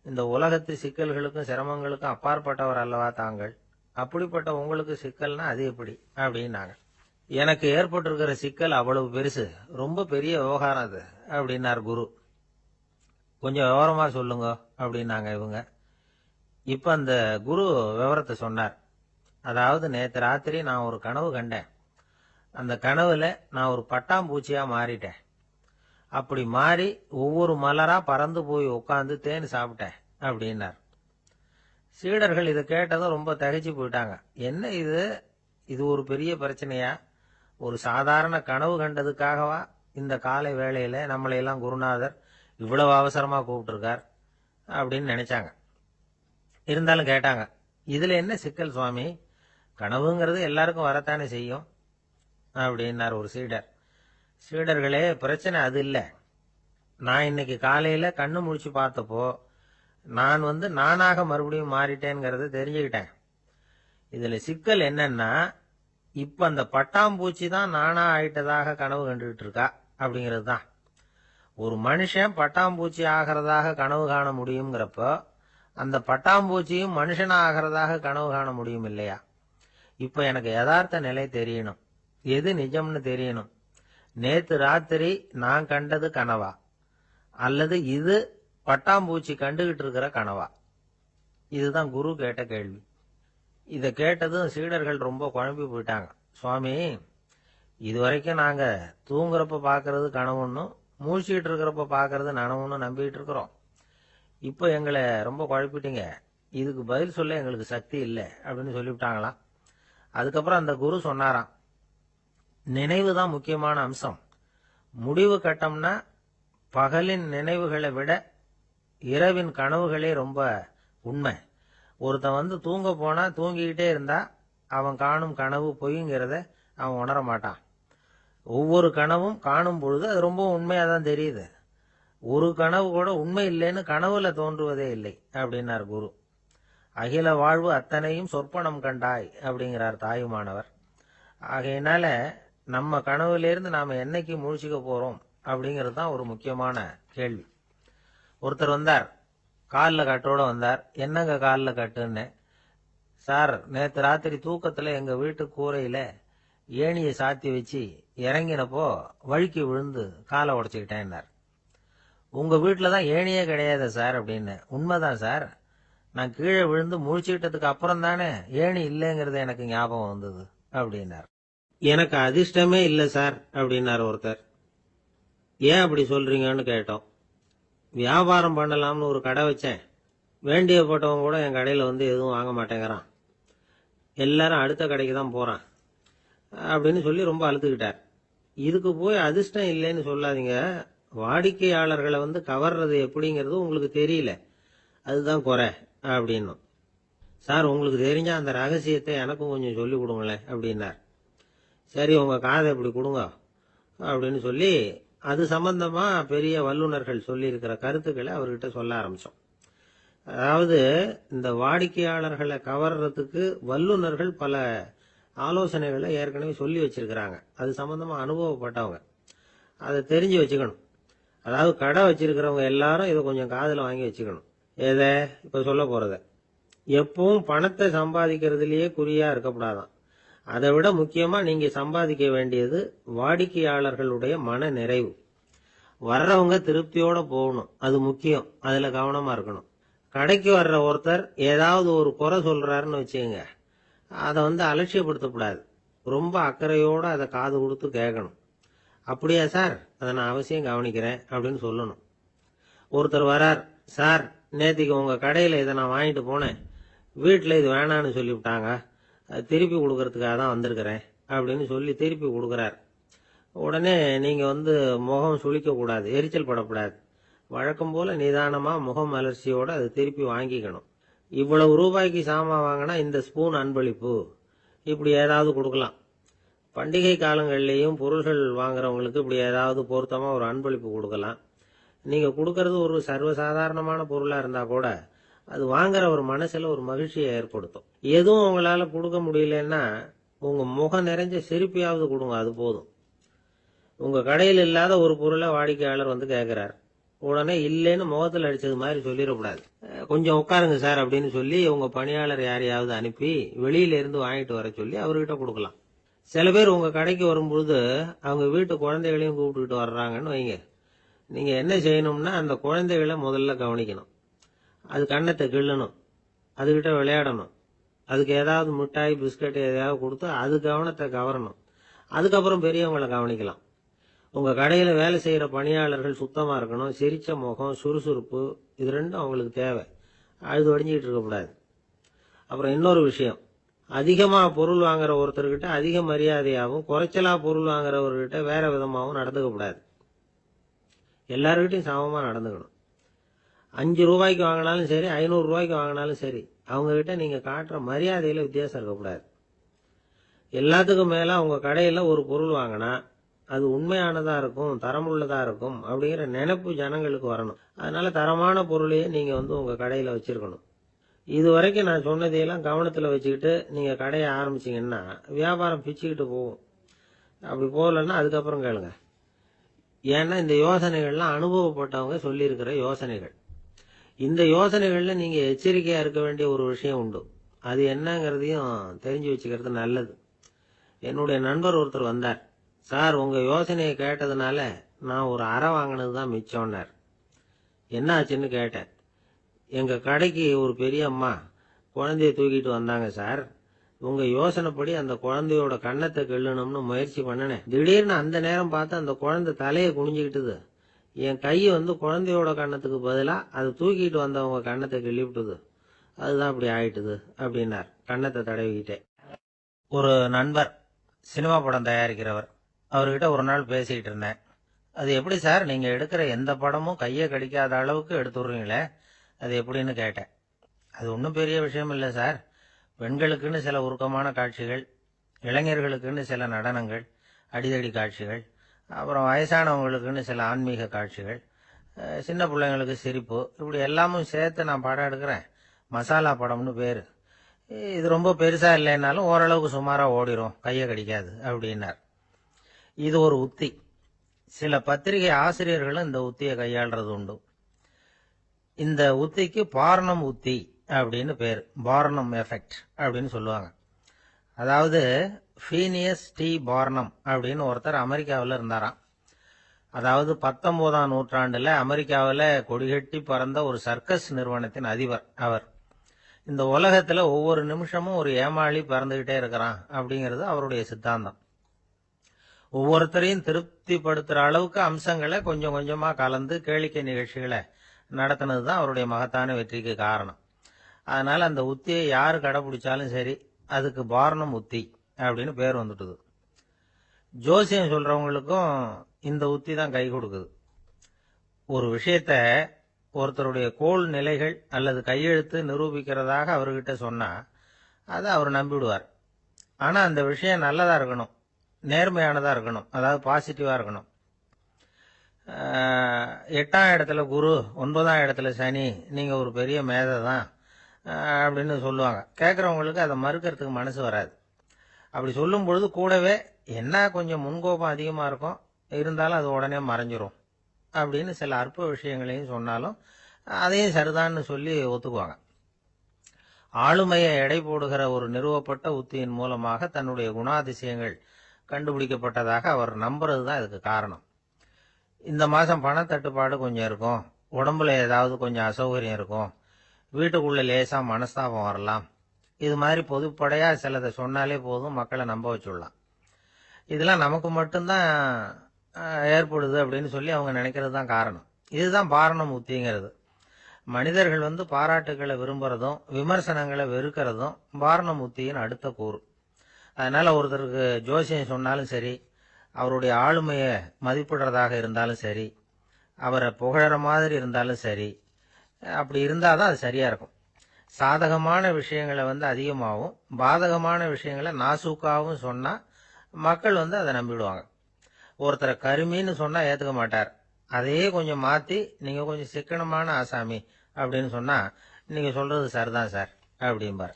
இந்த உலகத்து சிக்கல்களுக்கும் சிரமங்களுக்கும் அப்பாற்பட்டவர் அல்லவா தாங்கள், அப்படிப்பட்ட உங்களுக்கு சிக்கல்னா அது எப்படி அப்படின்னாங்க. எனக்கு ஏற்பட்டிருக்கிற சிக்கல் அவ்வளவு பெருசு, ரொம்ப பெரிய விவகாரம் அது அப்படின்னார் குரு. கொஞ்சம் விவரமா சொல்லுங்க அப்படின்னாங்க இவங்க. இப்ப அந்த குரு விவரத்தை சொன்னார். அதாவது நேற்று ராத்திரி நான் ஒரு கனவு கண்டேன். அந்த கனவுல நான் ஒரு பட்டாம்பூச்சியா மாறிட்டேன். அப்படி மாறி ஒவ்வொரு மலரா பறந்து போய் உட்காந்து தேன் சாப்பிட்டேன் அப்படின்னார். சீடர்கள் இதை கேட்டதும் ரொம்ப திகைச்சு போயிட்டாங்க. என்ன இது ஒரு பெரிய பிரச்சனையா, ஒரு சாதாரண கனவு கண்டதுக்காகவா இந்த காலை வேளையில நம்மளையெல்லாம் குருநாதர் இவ்வளவு அவசரமா கூப்பிட்டுருக்கார் அப்படின்னு நினைச்சாங்க. இருந்தாலும் கேட்டாங்க, இதுல என்ன சிக்கல் சுவாமி, கனவுங்கிறது எல்லாருக்கும் வரத்தானே செய்யும் அப்படின்னார் ஒரு சீடர். சீடர்களே, பிரச்சனை அது இல்லை. நான் இன்னைக்கு காலையில கண்ணு முழிச்சு பார்த்தப்போ நான் நானாக மறுபடியும் மாறிட்டேங்கிறத தெரிஞ்சுக்கிட்டேன். இதுல சிக்கல் என்னன்னா, இப்ப அந்த பட்டாம்பூச்சி தான் நானா ஆயிட்டதாக கனவு கண்டுகிட்டு இருக்கா அப்படிங்கிறது தான். ஒரு மனுஷன் பட்டாம்பூச்சி ஆகிறதாக கனவு காண முடியுங்கிறப்போ அந்த பட்டாம்பூச்சியும் மனுஷனா ஆகிறதாக கனவு காண முடியும் இல்லையா. இப்ப எனக்கு யதார்த்த நிலை தெரியணும், எது நிஜம்னு தெரியணும். நேத்து ராத்திரி நான் கண்டது கனவா, அல்லது இது பட்டாம்பூச்சி கண்டுகிட்டு இருக்கிற கனவா? இதுதான் குரு கேட்ட கேள்வி. இதை கேட்டதும் சீடர்கள் ரொம்ப குழம்பி போயிட்டாங்க. சுவாமி, இதுவரைக்கும் நாங்க தூங்குறப்ப பாக்குறது கனவுன்னு, மூழ்கிட்டு இருக்கிறப்ப பாக்குறது நனவுன்னு நம்பிட்டு இருக்கிறோம். இப்போ எங்களை ரொம்ப குழப்பிட்டீங்க, இதுக்கு பதில் சொல்ல எங்களுக்கு சக்தி இல்லை அப்படின்னு சொல்லிவிட்டாங்களாம். அதுக்கப்புறம் அந்த குரு சொன்னாராம், நினைவு தான் முக்கியமான அம்சம். முடிவு கட்டம்னா பகலின் நினைவுகளை விட இரவின் கனவுகளே ரொம்ப உண்மை. ஒருத்தன் தூங்க போனா தூங்கிக்கிட்டே இருந்தா அவன் காணும் கனவு பொய்ங்கிறத அவன் உணர மாட்டான். ஒவ்வொரு கனவும் காணும் பொழுது அது ரொம்ப உண்மையா தான் தெரியுது. ஒரு கனவு கூட உண்மை இல்லைன்னு கனவுல தோன்றுவதே இல்லை அப்படின்னார் குரு. அகில வாழ்வு அத்தனையும் சொற்பனம் கண்டாய் அப்படிங்கிறார் தாயுமானவர். ஆகையினால நம்ம கனவுலேருந்து நாம என்னைக்கு முழிச்சுக்க போறோம் அப்படிங்கிறது தான் ஒரு முக்கியமான கேள்வி. ஒருத்தர் வந்தார், காலில் கட்டோட வந்தார். என்னங்க காலில் கட்டுன்னு. சார், நேற்று ராத்திரி தூக்கத்துல எங்க வீட்டு கூரையில ஏணியை சாத்தி வச்சு இறங்கினப்போ வழுக்கி விழுந்து காலை உடைச்சுக்கிட்டேன்னார். உங்க வீட்டுல தான் ஏணியே கிடையாது சார் அப்படின்னு. உண்மைதான் சார், நான் கீழே விழுந்து முழிச்சுக்கிட்டதுக்கு அப்புறம் தானே ஏணி இல்லைங்கிறது எனக்கு ஞாபகம் வந்தது அப்படின்னார். எனக்கு அதிர்ஷ்டமே இல்லை சார் அப்படின்னார் ஒருத்தர். ஏன் அப்படி சொல்றீங்கன்னு கேட்டோம். வியாபாரம் பண்ணலாம்னு ஒரு கடை வச்சேன். வேண்டிய போட்டவங்க கூட என் கடையில் வந்து எதுவும் வாங்க மாட்டேங்கிறான். எல்லாரும் அடுத்த கடைக்கு தான் போறான் அப்படின்னு சொல்லி ரொம்ப அழுத்துக்கிட்டார். இதுக்கு போய் அதிர்ஷ்டம் இல்லைன்னு சொல்லாதீங்க. வாடிக்கையாளர்களை வந்து கவர்றது எப்படிங்கிறது உங்களுக்கு தெரியல, அதுதான் குறை அப்படின்னும். சார், உங்களுக்கு தெரிஞ்ச அந்த ரகசியத்தை எனக்கும் கொஞ்சம் சொல்லி கொடுங்களேன் அப்படின்னார். சரி, உங்க காதை இப்படி கொடுங்க அப்படின்னு சொல்லி அது சம்பந்தமா பெரிய வல்லுநர்கள் சொல்லி இருக்கிற கருத்துக்களை அவர்கிட்ட சொல்ல ஆரம்பிச்சோம். அதாவது இந்த வாடிக்கையாளர்களை கவர்றதுக்கு வல்லுநர்கள் பல ஆலோசனைகளை ஏற்கனவே சொல்லி வச்சிருக்கிறாங்க. அது சம்பந்தமா அனுபவப்பட்டவங்க, அதை தெரிஞ்சு வச்சுக்கணும். அதாவது கடை வச்சிருக்கிறவங்க எல்லாரும் இதை கொஞ்சம் காதுல வாங்கி வச்சுக்கணும். எதை இப்ப சொல்ல போறத. எப்பவும் பணத்தை சம்பாதிக்கிறதுலயே குறியா இருக்கக்கூடாதான். அதை விட முக்கியமா நீங்க சம்பாதிக்க வேண்டியது வாடிக்கையாளர்களுடைய மன நிறைவு. வர்றவங்க திருப்தியோட போகணும், அது முக்கியம். அதுல கவனமா இருக்கணும். கடைக்கு வர்ற ஒருத்தர் ஏதாவது ஒரு குறை சொல்றாருன்னு வச்சுக்கோங்க, அதை வந்து அலட்சியப்படுத்தக்கூடாது. ரொம்ப அக்கறையோட அதை காது கொடுத்து கேட்கணும். அப்படியா சார், அதை நான் அவசியம் கவனிக்கிறேன் அப்படின்னு சொல்லணும். ஒருத்தர் வரார், சார் நேத்திக்கு உங்க கடையில இதை நான் வாங்கிட்டு போனேன், வீட்டில் இது வேணான்னு சொல்லிவிட்டாங்க, திருப்பி கொடுக்கறதுக்காக தான் வந்திருக்கிறேன் அப்படின்னு சொல்லி திருப்பி கொடுக்குறார். உடனே நீங்க வந்து முகம் சுளிக்க கூடாது, எரிச்சல் படக்கூடாது. வழக்கம் போல நிதானமா முகம் அலர்ச்சியோட அதை திருப்பி வாங்கிக்கணும். இவ்வளவு ரூபாய்க்கு சாமான் வாங்கினா இந்த ஸ்பூன் அன்பளிப்பு, இப்படி ஏதாவது கொடுக்கலாம். பண்டிகை காலங்கள்லயும் பொருள்கள் வாங்குறவங்களுக்கு இப்படி ஏதாவது பொருத்தமா ஒரு அன்பளிப்பு கொடுக்கலாம். நீங்க கொடுக்கறது ஒரு சர்வசாதாரணமான பொருளா இருந்தா கூட அது வாங்குற ஒரு மனசுல ஒரு மகிழ்ச்சியை ஏற்படுத்தும். எதுவும் உங்களால கொடுக்க முடியலன்னா உங்க முகம் நிறைஞ்ச சிரிப்பையாவது கொடுங்க, அது போதும். உங்க கடையில் இல்லாத ஒரு பொருளை வாடிக்கையாளர் வந்து கேட்கிறார், உடனே இல்லைன்னு முகத்தில் அடிச்சது மாதிரி சொல்லிடக்கூடாது. கொஞ்சம் உட்காருங்க சார் அப்படின்னு சொல்லி உங்க பணியாளர் யாரையாவது அனுப்பி வெளியில இருந்து வாங்கிட்டு வர சொல்லி அவர்கிட்ட கொடுக்கலாம். சில பேர் உங்க கடைக்கு வரும்பொழுது அவங்க வீட்டு குழந்தைகளையும் கூப்பிட்டுக்கிட்டு வர்றாங்கன்னு வைங்க. நீங்க என்ன செய்யணும்னா அந்த குழந்தைகளை முதல்ல கவனிக்கணும். அது கண்ணத்தை கிள்ளணும், அதுகிட்ட விளையாடணும், அதுக்கு ஏதாவது மிட்டாய் பிஸ்கட் எதையாவது கொடுத்து அது கவனத்தை கவரணும். அதுக்கப்புறம் பெரியவங்களை கவனிக்கலாம். உங்க கடையில வேலை செய்யற பணியாளர்கள் சுத்தமா இருக்கணும். சிரிச்ச முகம், சுறுசுறுப்பு, இது ரெண்டும் அவங்களுக்கு தேவை. அழுது ஒடிஞ்சிட்டு இருக்கக்கூடாது. அப்புறம் இன்னொரு விஷயம், அதிகமா பொருள் வாங்குற ஒருத்தர்கிட்ட அதிக மரியாதையாகவும் குறைச்சலா பொருள் வாங்குறவர்கிட்ட வேற விதமாகவும் நடந்துக்க கூடாது. எல்லாருக்கிட்டையும் சமமா நடந்துக்கணும். 5 ரூபாய்க்கு வாங்கினாலும் சரி, 500 ரூபாய்க்கு வாங்கினாலும் சரி, அவங்க கிட்ட நீங்க காட்டுற மரியாதையில வித்தியாசம் இருக்கக்கூடாது. எல்லாத்துக்கும் மேல உங்க கடையில ஒரு பொருள் வாங்கினா அது உண்மையானதா இருக்கும், தரமுள்ளதா இருக்கும் அப்படிங்கிற நினைப்பு ஜனங்களுக்கு வரணும். அதனால தரமான பொருளையே நீங்க வந்து உங்க கடையில வச்சிருக்கணும். இது வரைக்கும் நான் சொன்னதையெல்லாம் கவனத்துல வச்சுக்கிட்டு நீங்க கடையை ஆரம்பிச்சீங்கன்னா வியாபாரம் பிச்சுக்கிட்டு போகும். அப்படி போகலன்னா அதுக்கப்புறம் கேளுங்க. ஏன்னா இந்த யோசனைகள்லாம் அனுபவப்பட்டவங்க சொல்லி இருக்கிற யோசனைகள். இந்த யோசனைகள்ல நீங்க எச்சரிக்கையா இருக்க வேண்டிய ஒரு விஷயம் உண்டு. அது என்னங்கிறதையும் தெரிஞ்சு வச்சுக்கிறது நல்லது. என்னுடைய நண்பர் ஒருத்தர் வந்தார். சார், உங்க யோசனையை கேட்டதுனால நான் ஒரு அறை வாங்கினதுதான் மிச்சம்னார். என்ன ஆச்சுன்னு கேட்டேன். எங்க கடைக்கு ஒரு பெரிய அம்மா குழந்தைய தூக்கிட்டு வந்தாங்க சார். உங்க யோசனைப்படி அந்த குழந்தையோட கண்ணத்தை கிள்ளணும்னு முயற்சி பண்ணினேன். திடீர்னு அந்த நேரம் பார்த்து அந்த குழந்தை தலையை குனிஞ்சுக்கிட்டுது. என் கை வந்து குழந்தையோட கண்ணத்துக்கு பதிலா அது தூக்கிட்டு வந்தவங்க கண்ணத்தை கிள்ளிவிட்டுது. அதுதான் அப்படி ஆயிட்டுது அப்படின்னார் கண்ணத்தை தடவிக்கிட்டே. ஒரு நண்பர் சினிமா படம் தயாரிக்கிறவர், அவர்கிட்ட ஒரு நாள் பேசிக்கிட்டு இருந்தேன். அது எப்படி சார், நீங்க எடுக்கிற எந்த படமும் கையை கடிக்காத அளவுக்கு எடுத்துடுறீங்களே, அது எப்படின்னு கேட்டேன். அது ஒன்றும் பெரிய விஷயம் இல்லை சார். பெண்களுக்குன்னு சில உருக்கமான காட்சிகள், இளைஞர்களுக்குன்னு சில நடனங்கள், அடிதடி காட்சிகள், அப்புறம் வயசானவங்களுக்குன்னு சில ஆன்மீக காட்சிகள், சின்ன பிள்ளைங்களுக்கு சிரிப்பு, இப்படி எல்லாமும் சேர்த்து நான் படம் எடுக்கிறேன். மசாலா படம்னு பேரு. இது ரொம்ப பெருசா இல்லைன்னாலும் ஓரளவுக்கு சுமாரா ஓடிரும், கையை கடிக்காது அப்படின்னார். இது ஒரு உத்தி. சில பத்திரிகை ஆசிரியர்களும் இந்த உத்தியை கையாளுறது உண்டு. இந்த உத்திக்கு பார்னம் உத்தி அப்படின்னு பேர். பார்னம் எஃபெக்ட் அப்படின்னு சொல்லுவாங்க. அதாவது ஃபீனியஸ் டி பார்னம் அப்படின்னு ஒருத்தர் அமெரிக்காவில் இருந்தாராம். அதாவது 19ஆம் நூற்றாண்டுல அமெரிக்காவில் கொடிகட்டி பறந்த ஒரு சர்க்கஸ் நிறுவனத்தின் அதிபர் அவர். இந்த உலகத்துல ஒவ்வொரு நிமிஷமும் ஒரு ஏமாளி பறந்துகிட்டே இருக்கிறான் அப்படிங்கிறது அவருடைய சித்தாந்தம். ஒவ்வொருத்தரையும் திருப்திப்படுத்துற அளவுக்கு அம்சங்களை கொஞ்சம் கொஞ்சமா கலந்து கேளிக்கை நிகழ்ச்சிகளை நடத்தினது தான் அவருடைய மகத்தான வெற்றிக்கு காரணம். அதனால அந்த உத்தியை யாரு கடைபிடிச்சாலும் சரி, அதுக்கு பார்னம் உத்தி அப்படின்னு பேர் வந்துட்டுது. ஜோசியம் சொல்றவங்களுக்கும் இந்த உத்தி தான் கை கொடுக்குது. ஒரு விஷயத்த ஒருத்தருடைய கோள் நிலைகள் அல்லது கையெழுத்து நிரூபிக்கிறதாக அவர்கிட்ட சொன்னா அதை அவர் நம்பிவிடுவார். ஆனா அந்த விஷயம் நல்லதா இருக்கணும், நேர்மையானதா இருக்கணும், அதாவது பாசிட்டிவா இருக்கணும். 8ஆம் இடத்துல குரு, 9ஆம் இடத்துல சனி, நீங்க ஒரு பெரிய மேதை தான் அப்படின்னு சொல்லுவாங்க. கேட்கறவங்களுக்கு அதை மறுக்கிறதுக்கு மனசு வராது. அப்படி சொல்லும் பொழுது கூடவே என்ன கொஞ்சம் முன்கோபம் அதிகமா இருக்கும், இருந்தாலும் அது உடனே மறைஞ்சிரும் அப்படின்னு சில அற்ப விஷயங்களையும் சொன்னாலும் அதையும் சரிதான்னு சொல்லி ஒத்துக்குவாங்க. ஆளுமையை எடை போடுகிற ஒரு நிறுவப்பட்ட உத்தியின் மூலமாக தன்னுடைய குணாதிசயங்கள் கண்டுபிடிக்கப்பட்டதாக அவர் நம்புறது தான் இதுக்கு காரணம். இந்த மாசம் பணத்தட்டுப்பாடு கொஞ்சம் இருக்கும், உடம்புல ஏதாவது கொஞ்சம் அசௌகரியம் இருக்கும், வீட்டுக்குள்ள லேசா மனஸ்தாபம் வரலாம், இது மாதிரி பொதுப்படையா சிலதை சொன்னாலே போதும், மக்களை நம்ப வச்சுடலாம். இதெல்லாம் நமக்கு மட்டும்தான் ஏற்படுது அப்படின்னு சொல்லி அவங்க நினைக்கிறது தான் காரணம். இதுதான் பாரணம் உத்திங்கிறது. மனிதர்கள் பாராட்டுகளை விரும்புறதும் விமர்சனங்களை வெறுக்கிறதும் பாரணம் உத்தியின் அடுத்த கூறு. அதனால ஒருத்தருக்கு ஜோசியம் சொன்னாலும் சரி, அவருடைய ஆளுமையை மதிப்பிடுறதாக இருந்தாலும் சரி, அவரை புகழற மாதிரி இருந்தாலும் சரி, அப்படி இருந்தாதான் அது சரியா இருக்கும். சாதகமான விஷயங்களை அதிகமாகவும் பாதகமான விஷயங்களை நாசூக்காவும் சொன்னா மக்கள் அதை நம்பிடுவாங்க. ஒருத்தரை கருமின்னு சொன்னா ஏத்துக்க மாட்டார். அதையே கொஞ்சம் மாத்தி நீங்க கொஞ்சம் சிக்கனமான ஆசாமி அப்படின்னு சொன்னா நீங்க சொல்றது சரிதான் சார் அப்படிம்பார்.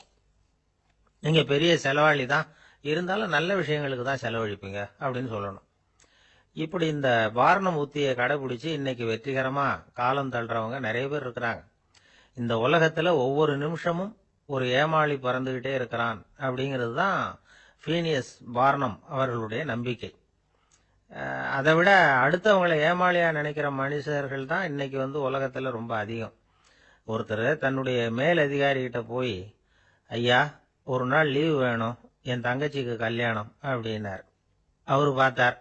நீங்க பெரிய செலவாளி தான், இருந்தாலும் நல்ல விஷயங்களுக்கு தான் செலவழிப்பீங்க அப்படின்னு சொல்லணும். இப்படி இந்த பாரணம் உத்தியை கடைபிடிச்சு இன்னைக்கு வெற்றிகரமா காலம் தள்ளுறவங்க நிறைய பேர் இருக்கிறாங்க. இந்த உலகத்துல ஒவ்வொரு நிமிஷமும் ஒரு ஏமாளி பறந்துகிட்டே இருக்கிறான் அப்படிங்கிறது தான் ஃபீனியஸ் பார்னம் அவர்களுடைய நம்பிக்கை. அதை விட அடுத்தவங்களை ஏமாளியா நினைக்கிற மனுஷர்கள் தான் இன்னைக்கு உலகத்துல ரொம்ப அதிகம். ஒருத்தர் தன்னுடைய மேல் அதிகாரிகிட்ட போய், ஐயா ஒரு நாள் லீவு வேணும், என் தங்கச்சிக்கு கல்யாணம் அப்படின்னார். அவரு பார்த்தார்,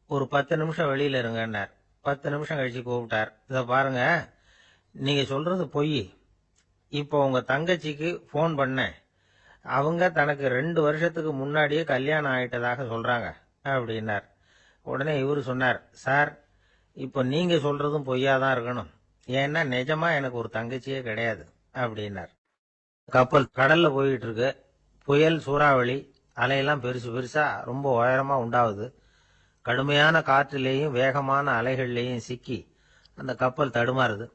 ஒரு 10 நிமிஷம் வெளியில இருங்கன்னார். 10 நிமிஷம் கழிச்சு கூப்பிட்டார். இத பாருங்க, நீங்க சொல்றது பொய். இப்போ உங்க தங்கச்சிக்கு போன் பண்ணேன், அவங்க தனக்கு 2 வருஷத்துக்கு முன்னாடியே கல்யாணம் ஆயிட்டதாக சொல்றாங்க அப்படின்னார். உடனே இவரு சொன்னார், சார் இப்போ நீங்க சொல்றதும் பொய்யாதான் இருக்கணும், ஏன்னா நிஜமா எனக்கு ஒரு தங்கச்சியே கிடையாது அப்படின்னார். கப்பல் கடல்ல போயிட்டு இருக்கு, புயல் சூறாவளி, அலையெல்லாம் பெருசு பெருசா ரொம்ப உயரமா உண்டாகுது. கடுமையான காற்றிலேயும் வேகமான அலைகள்லேயும் சிக்கி அந்த கப்பல் தடுமாறுது.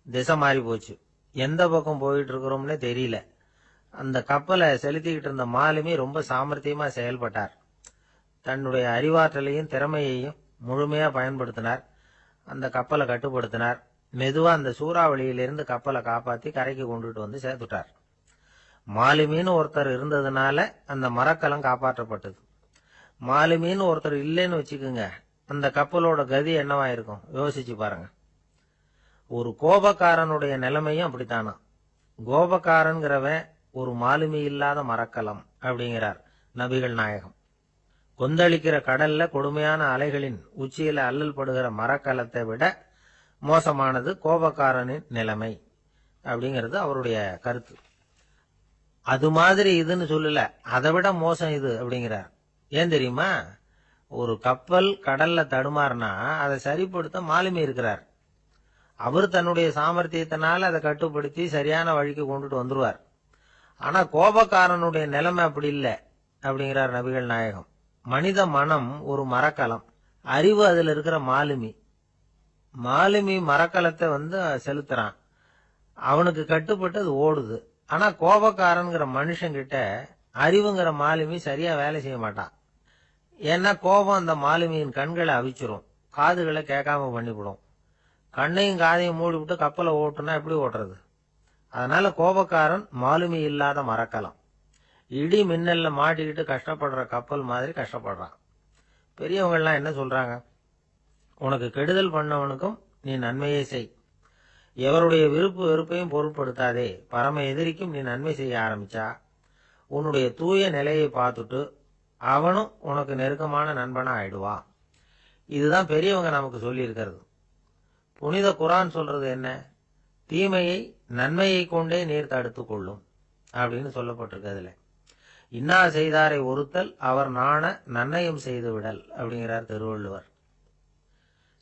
திசை மாறி போச்சு, எந்த பக்கம் போயிட்டு இருக்கிறோம்னே தெரியல. அந்த கப்பலை செலுத்திக்கிட்டு இருந்த மாலுமி ரொம்ப சாமர்த்தியமா செயல்பட்டார். தன்னுடைய அறிவாற்றலையும் திறமையையும் முழுமையா பயன்படுத்தினார். அந்த கப்பலை கட்டுப்படுத்தினார். மெதுவா அந்த சூறாவளியிலிருந்து கப்பலை காப்பாத்தி கரைக்கு கொண்டுட்டு சேர்த்துட்டார். மாலுமின்னு ஒருத்தர் இருந்ததுனால அந்த மரக்கலம் காப்பாற்றப்பட்டது. மாலுமின்னு ஒருத்தர் இல்லைன்னு வச்சுக்குங்க, அந்த கப்பலோட கதி என்னவாயிருக்கும் யோசிச்சு பாருங்க. ஒரு கோபக்காரனுடைய நிலைமையும் அப்படித்தானா. கோபக்காரன்கிறவன் ஒரு மாலுமி இல்லாத மரக்கலம் அப்படிங்கிறார் நபிகள் நாயகம். கொந்தளிக்கிற கடல்ல கொடுமையான அலைகளின் உச்சியில அல்லல் படுகிற மரக்கலத்தை விட மோசமானது கோபக்காரனின் நிலைமை அப்படிங்கிறது அவருடைய கருத்து. அது மாதிரி இதுன்னு சொல்லல, அதை விட மோசம் இது அப்படிங்கிறார். ஏன் தெரியுமா? ஒரு கப்பல் கடல்ல தடுமாறினா அதை சரிப்படுத்த மாலுமி இருக்கிறார். அவர் தன்னுடைய சாமர்த்தியத்தினால அதை கட்டுப்படுத்தி சரியான வழிக்கு கொண்டுட்டு வந்துருவார். ஆனா கோபக்காரனுடைய நிலைமை அப்படி இல்லை அப்படிங்கிறார் நபிகள் நாயகம். மனித மனம் ஒரு மரக்கலம், அறிவு அதுல இருக்கிற மாலுமி. மாலுமி மரக்கலத்தை செலுத்துறான். அவனுக்கு கட்டுப்பட்டு அது ஓடுது. ஆனா கோபக்காரன்கிற மனுஷங்கிட்ட அறிவுங்கிற மாலுமி சரியா வேலை செய்ய மாட்டான். ஏன்னா கோபம் அந்த மாலுமியின் கண்களை அவிச்சிரும், காதுகளை கேட்காம பண்ணிவிடும். கண்ணையும் காதையும் மூடிவிட்டு கப்பலை ஓட்டுனா எப்படி ஓட்டுறது? அதனால கோபக்காரன் மாலுமி இல்லாத மரக்கலம். இடி மின்னல்ல மாட்டிக்கிட்டு கஷ்டப்படுற கப்பல் மாதிரி கஷ்டப்படுறான். பெரியவங்கள்லாம் என்ன சொல்றாங்க? உனக்கு கெடுதல் பண்ணவனுக்கும் நீ நன்மையை செய், எவருடைய விருப்பு வெறுப்பையும் பொருட்படுத்தாதே. பரம எதிரிக்கும் நீ நன்மை செய்ய ஆரம்பிச்சா உன்னுடைய தூய நிலையை பார்த்துட்டு அவனும் உனக்கு நெருக்கமான நண்பனா ஆயிடுவான். இதுதான் பெரியவங்க நமக்கு சொல்லி இருக்கிறது. புனித குரான் சொல்றது என்ன? தீமையை நன்மையை கொண்டே நீர் தடுத்து கொள்ளும் அப்படின்னு சொல்லப்பட்டிருக்கு. அதுல இன்னா செய்தாரை ஒருத்தல் அவர் நாண நன்னயம் செய்து விடல் அப்படிங்கிறார் திருவள்ளுவர்.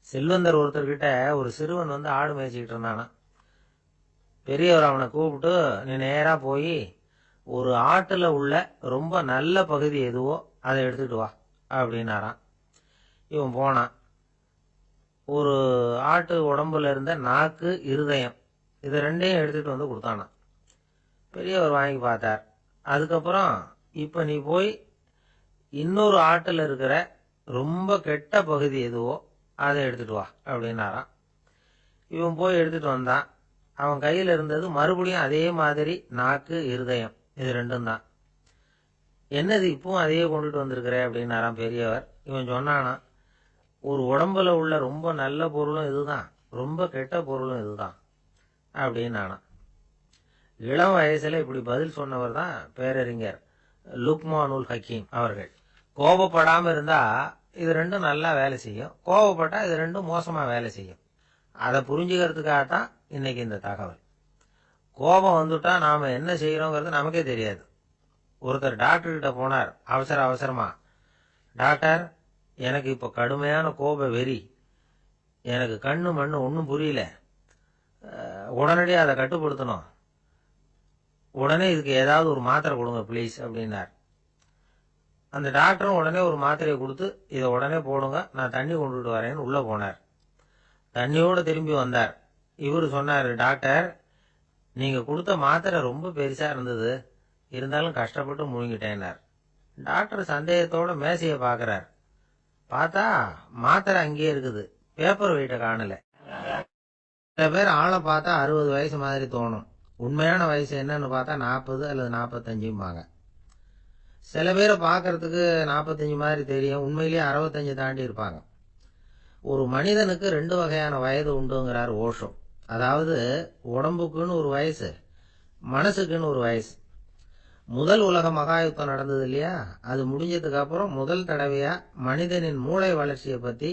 செல்வந்தர் ஒருத்தர்கிட்ட ஒரு சிறுவன் ஆடு மேய்ச்சிக்கிட்டு இருந்தானா. பெரியவர் அவனை கூப்பிட்டு, நீ நேரா போய் ஒரு ஆட்டுல உள்ள ரொம்ப நல்ல பகுதி எதுவோ அதை எடுத்துட்டு வா அப்படின்னாராம். இவன் போனான். ஒரு ஆட்டு உடம்புல இருந்த நாக்கு, இருதயம், இது ரெண்டையும் எடுத்துட்டு கொடுத்தானான். பெரியவர் வாங்கி பார்த்தார். அதுக்கப்புறம் இப்ப நீ போய் இன்னொரு ஆட்டுல இருக்கிற ரொம்ப கெட்ட பகுதி எதுவோ அதை எடுத்துட்டு வா அப்படின்னாராம். இவன் போய் எடுத்துட்டு வந்தான். அவன் கையில இருந்தது மறுபடியும் அதே மாதிரி நாக்கு, இருதயம், இது ரெண்டும் தான். என்னது இப்பவும் அதையே கொண்டுட்டு வந்திருக்கிற அப்படின்னாராம் பெரியவர். இவன் சொன்னானா, ஒரு உடம்புல உள்ள ரொம்ப நல்ல பொருளும் இதுதான், ரொம்ப கெட்ட பொருளும் இதுதான் அப்படின்னானா. இளம் வயசுல இப்படி பதில் சொன்னவர் தான் பேரறிஞர் லுக்மானுல் ஹக்கீம் அவர்கள். கோபப்படாம இருந்தா இது ரெண்டும் நல்லா வேலை செய்யும், கோபப்பட்டா இது ரெண்டும் மோசமா வேலை செய்யும். அதை புரிஞ்சுக்கிறதுக்காகத்தான் இன்னைக்கு இந்த தகவல். கோபம் வந்துட்டா நாம என்ன செய்யறோங்கிறது நமக்கே தெரியாது. ஒருத்தர் டாக்டர் கிட்ட போனார் அவசரமா. டாக்டர், எனக்கு இப்ப கடுமையான கோப வெறி, எனக்கு கண்ணு மண்ணு ஒன்னும் புரியல, உடனடியாக அதை கட்டுப்படுத்தணும், உடனே இதுக்கு ஏதாவது ஒரு மாத்திரை கொடுங்க ப்ளீஸ் அப்படின்னார். அந்த டாக்டரும் உடனே ஒரு மாத்திரையை கொடுத்து, இதை உடனே போடுங்க, நான் தண்ணி கொண்டுட்டு வரேன்னு உள்ள போனார். தண்ணியோட திரும்பி வந்தார். இவரு சொன்னார், டாக்டர், நீங்க கொடுத்த மாத்திரை ரொம்ப பெருசா இருந்தது, இருந்தாலும் கஷ்டப்பட்டு முழுங்கிட்டேன்னார். டாக்டர் சந்தேகத்தோட மேசையை பாக்குறார். பார்த்தா மாத்திரை அங்கேயே இருக்குது, பேப்பர் வெயிட்ட காணல. சில பேர் ஆளை பார்த்தா 60 வயசு மாதிரி தோணும், உண்மையான வயசு என்னன்னு பார்த்தா 40 அல்லது 45. சில பேரை பார்க்கறதுக்கு 45 மாதிரி தெரியும், உண்மையிலேயே 65 தாண்டி இருப்பாங்க. ஒரு மனிதனுக்கு 2 வகையான வயது உண்டுங்கிறார் ஓஷோ. அதாவது உடம்புக்குன்னு ஒரு வயசு, மனசுக்குன்னு ஒரு வயசு. முதல் உலக மகாயுத்தம் நடந்தது இல்லையா, அது முடிஞ்சதுக்கு அப்புறம் முதல் தடவையா மனிதனின் மூளை வளர்ச்சியை பத்தி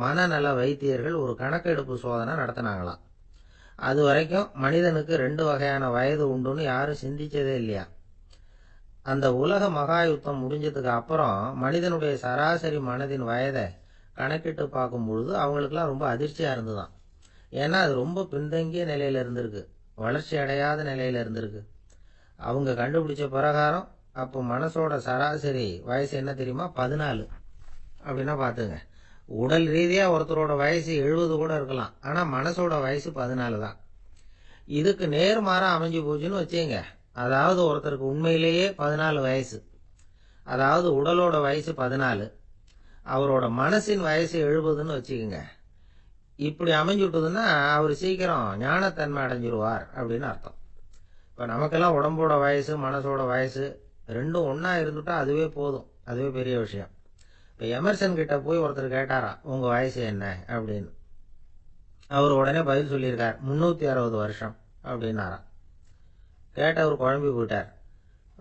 மனநல வைத்தியர்கள் ஒரு கணக்கெடுப்பு சோதனை நடத்தினாங்களாம். அது வரைக்கும் மனிதனுக்கு 2 வகையான வயது உண்டுன்னு யாரும் சிந்திச்சதே இல்லையா. அந்த உலக மகாயுத்தம் முடிஞ்சதுக்கு அப்புறம் மனிதனுடைய சராசரி மனதின் வயதை கணக்கிட்டு பார்க்கும் பொழுது அவங்களுக்குலாம் ரொம்ப அதிர்ச்சியா இருந்துதான். ஏன்னா அது ரொம்ப பின்தங்கிய நிலையில இருந்திருக்கு, வளர்ச்சி அடையாத நிலையில இருந்திருக்கு. அவங்க கண்டுபிடிச்ச பிரகாரம் அப்போ மனசோட சராசரி வயசு என்ன தெரியுமா? 14. அப்படின்னா பாத்துங்க, உடல் ரீதியா ஒருத்தரோட வயசு 70 கூட இருக்கலாம், ஆனா மனசோட வயசு 14 தான். இதுக்கு நேர்மாறா அமைஞ்சு போச்சுன்னு வச்சுங்க. அதாவது ஒருத்தருக்கு உண்மையிலேயே 14 வயசு, அதாவது உடலோட வயசு 14, அவரோட மனசின் வயசு 70ன்னு வச்சுக்கோங்க. இப்படி அமைஞ்சுட்டதுன்னா அவர் சீக்கிரம் ஞானத்தன்மை அடைஞ்சிருவார் அப்படின்னு அர்த்தம். இப்ப நமக்கெல்லாம் உடம்போட வயசு மனசோட வயசு ரெண்டும் ஒன்னா இருந்துட்டா அதுவே போதும், அதுவே பெரிய விஷயம். இப்ப எமர்சன் கிட்ட போய் ஒருத்தர் கேட்டாராம், உங்க வயசு என்ன அப்படின்னு. அவர் உடனே பதில் சொல்லியிருக்கார், 360 வருஷம் அப்படின்னாராம். கேட்டவர் குழம்பி போயிட்டார்.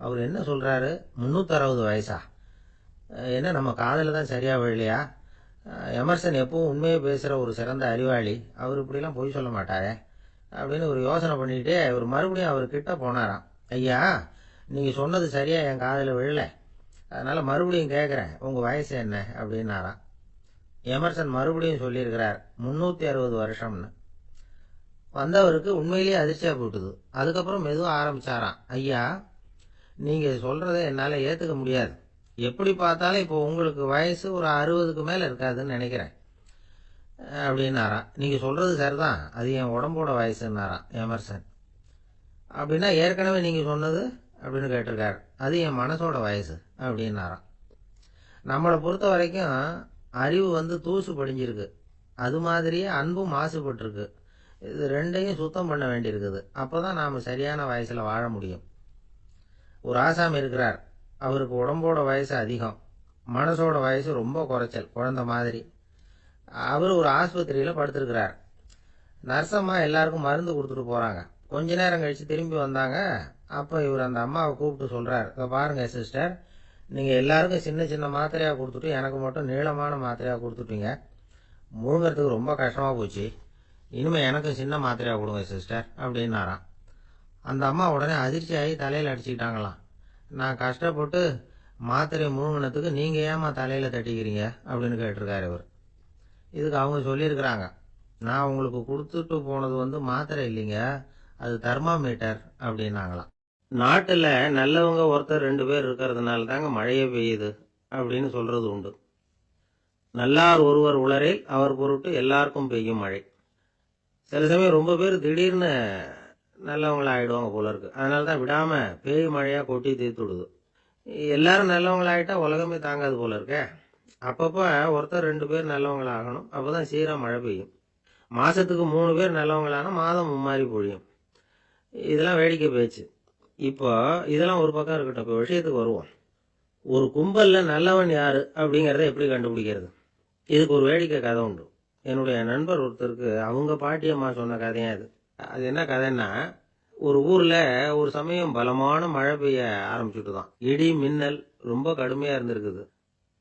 அவர் என்ன சொல்றாரு, 360 வயசா? என்ன நம்ம காதல தான் சரியா விழலையா? எமர்சன் எப்பவும் உண்மையை பேசுற ஒரு சிறந்த அறிவாளி, அவர் இப்படிலாம் பொய் சொல்ல மாட்டாரே அப்படின்னு ஒரு யோசனை பண்ணிக்கிட்டே அவர் மறுபடியும் அவர் கிட்ட போனாராம். ஐயா, நீங்க சொன்னது சரியா என் காதல விழல, அதனால மறுபடியும் கேட்கிறேன், உங்க வயசு என்ன அப்படின்னாராம். எமர்சன் மறுபடியும் சொல்லியிருக்கிறார், 360 வருஷம்னு. வந்தவருக்கு உண்மையிலேயே அதிர்ச்சியா போட்டுது. அதுக்கப்புறம் மெதுவா ஆரம்பிச்சாராம், ஐயா, நீங்க சொல்றதை என்னால ஏத்துக்க முடியாது. எப்படி பார்த்தாலும் இப்போ உங்களுக்கு வயசு ஒரு 60க்கு மேல இருக்காதுன்னு நினைக்கிறேன். அப்படின்னாராம். நீங்கள் சொல்கிறது சரிதான், அது என் உடம்போட வயசுன்னாராம் எமர்சன். அப்படின்னா ஏற்கனவே நீங்கள் சொன்னது அப்படின்னு கேட்டிருக்காரு, அது என் மனசோட வயசு அப்படின்னாராம். நம்மளை பொறுத்த வரைக்கும் அறிவு தூசு படிஞ்சிருக்கு, அது மாதிரியே அன்பும் மாசுபட்டிருக்கு. இது ரெண்டையும் சுத்தம் பண்ண வேண்டியிருக்குது. அப்போ தான் நாம் சரியான வயசில் வாழ முடியும். ஒரு ஆசாமி இருக்கிறார், அவருக்கு உடம்போட வயசு அதிகம், மனசோட வயசு ரொம்ப குறைச்சல், குழந்தை மாதிரி. அவர் ஒரு ஆஸ்பத்திரியில் படுத்திருக்கிறார். நர்சம்மா எல்லாருக்கும் மருந்து கொடுத்துட்டு போகிறாங்க. கொஞ்ச நேரம் கழித்து திரும்பி வந்தாங்க. அப்போ இவர் அந்த அம்மாவை கூப்பிட்டு சொல்கிறார், இதை பாருங்கள் சிஸ்டர், நீங்கள் எல்லாருக்கும் சின்ன சின்ன மாத்திரையாக கொடுத்துட்டு எனக்கு மட்டும் நீளமான மாத்திரையாக கொடுத்துட்டீங்க. முழுங்கிறதுக்கு ரொம்ப கஷ்டமாக போச்சு. இனிமேல் எனக்கும் சின்ன மாத்திரையாக கொடுங்க சிஸ்டர் அப்படின்னாராம். அந்த அம்மா உடனே அதிர்ச்சி ஆகி தலையில் அடிச்சுக்கிட்டாங்களாம். நான் கஷ்டப்பட்டு மாத்திரை முழுங்கினத்துக்கு நீங்கள் ஏமா தலையில் தட்டிக்கிறீங்க அப்படின்னு கேட்டிருக்காரு இவர். இதுக்கு அவங்க சொல்லியிருக்கிறாங்க, நான் உங்களுக்கு கொடுத்துட்டு போனது மாத்திரை இல்லைங்க, அது தெர்மாமீட்டர் அப்படின்னாங்களாம். நாட்டில் நல்லவங்க ஒருத்தர் 2 பேர் இருக்கிறதுனால தாங்க மழையே பெய்யுது அப்படின்னு சொல்கிறது உண்டு. நல்லார் ஒருவர் உளரேல் அவர் பொருட்டு எல்லாருக்கும் பெய்யும் மழை. சில சமயம் ரொம்ப பேர் திடீர்னு நல்லவங்களா ஆகிடுவாங்க போல இருக்கு. அதனால தான் விடாமல் பேய் மழையாக கொட்டி தீர்த்து விடுது. எல்லாரும் நல்லவங்களாகிட்டா உலகமே தாங்காது போல இருக்க. அப்பப்போ ஒருத்தர் 2 பேர் நல்லவங்களாகணும், அப்போ தான் சீராக மழை பெய்யும். மாதத்துக்கு 3 பேர் நல்லவங்களானா மாதம் மும்மாறி பொழியும். இதெல்லாம் வேடிக்கை பேச்சு. இப்போ இதெல்லாம் ஒரு பக்கம் இருக்கட்டும், இப்போ விஷயத்துக்கு வருவோம். ஒரு கும்பலில் நல்லவன் யார் அப்படிங்கிறத எப்படி கண்டுபிடிக்கிறது? இதுக்கு ஒரு வேடிக்கை கதை உண்டு. என்னுடைய நண்பர் ஒருத்தருக்கு அவங்க பாட்டியம்மா சொன்ன கதையா இது. அது என்ன கதைன்னா, ஒரு ஊரில் ஒரு சமயம் பலமான மழை பெய்ய ஆரம்பிச்சுட்டு தான். இடி மின்னல் ரொம்ப கடுமையாக இருந்திருக்குது.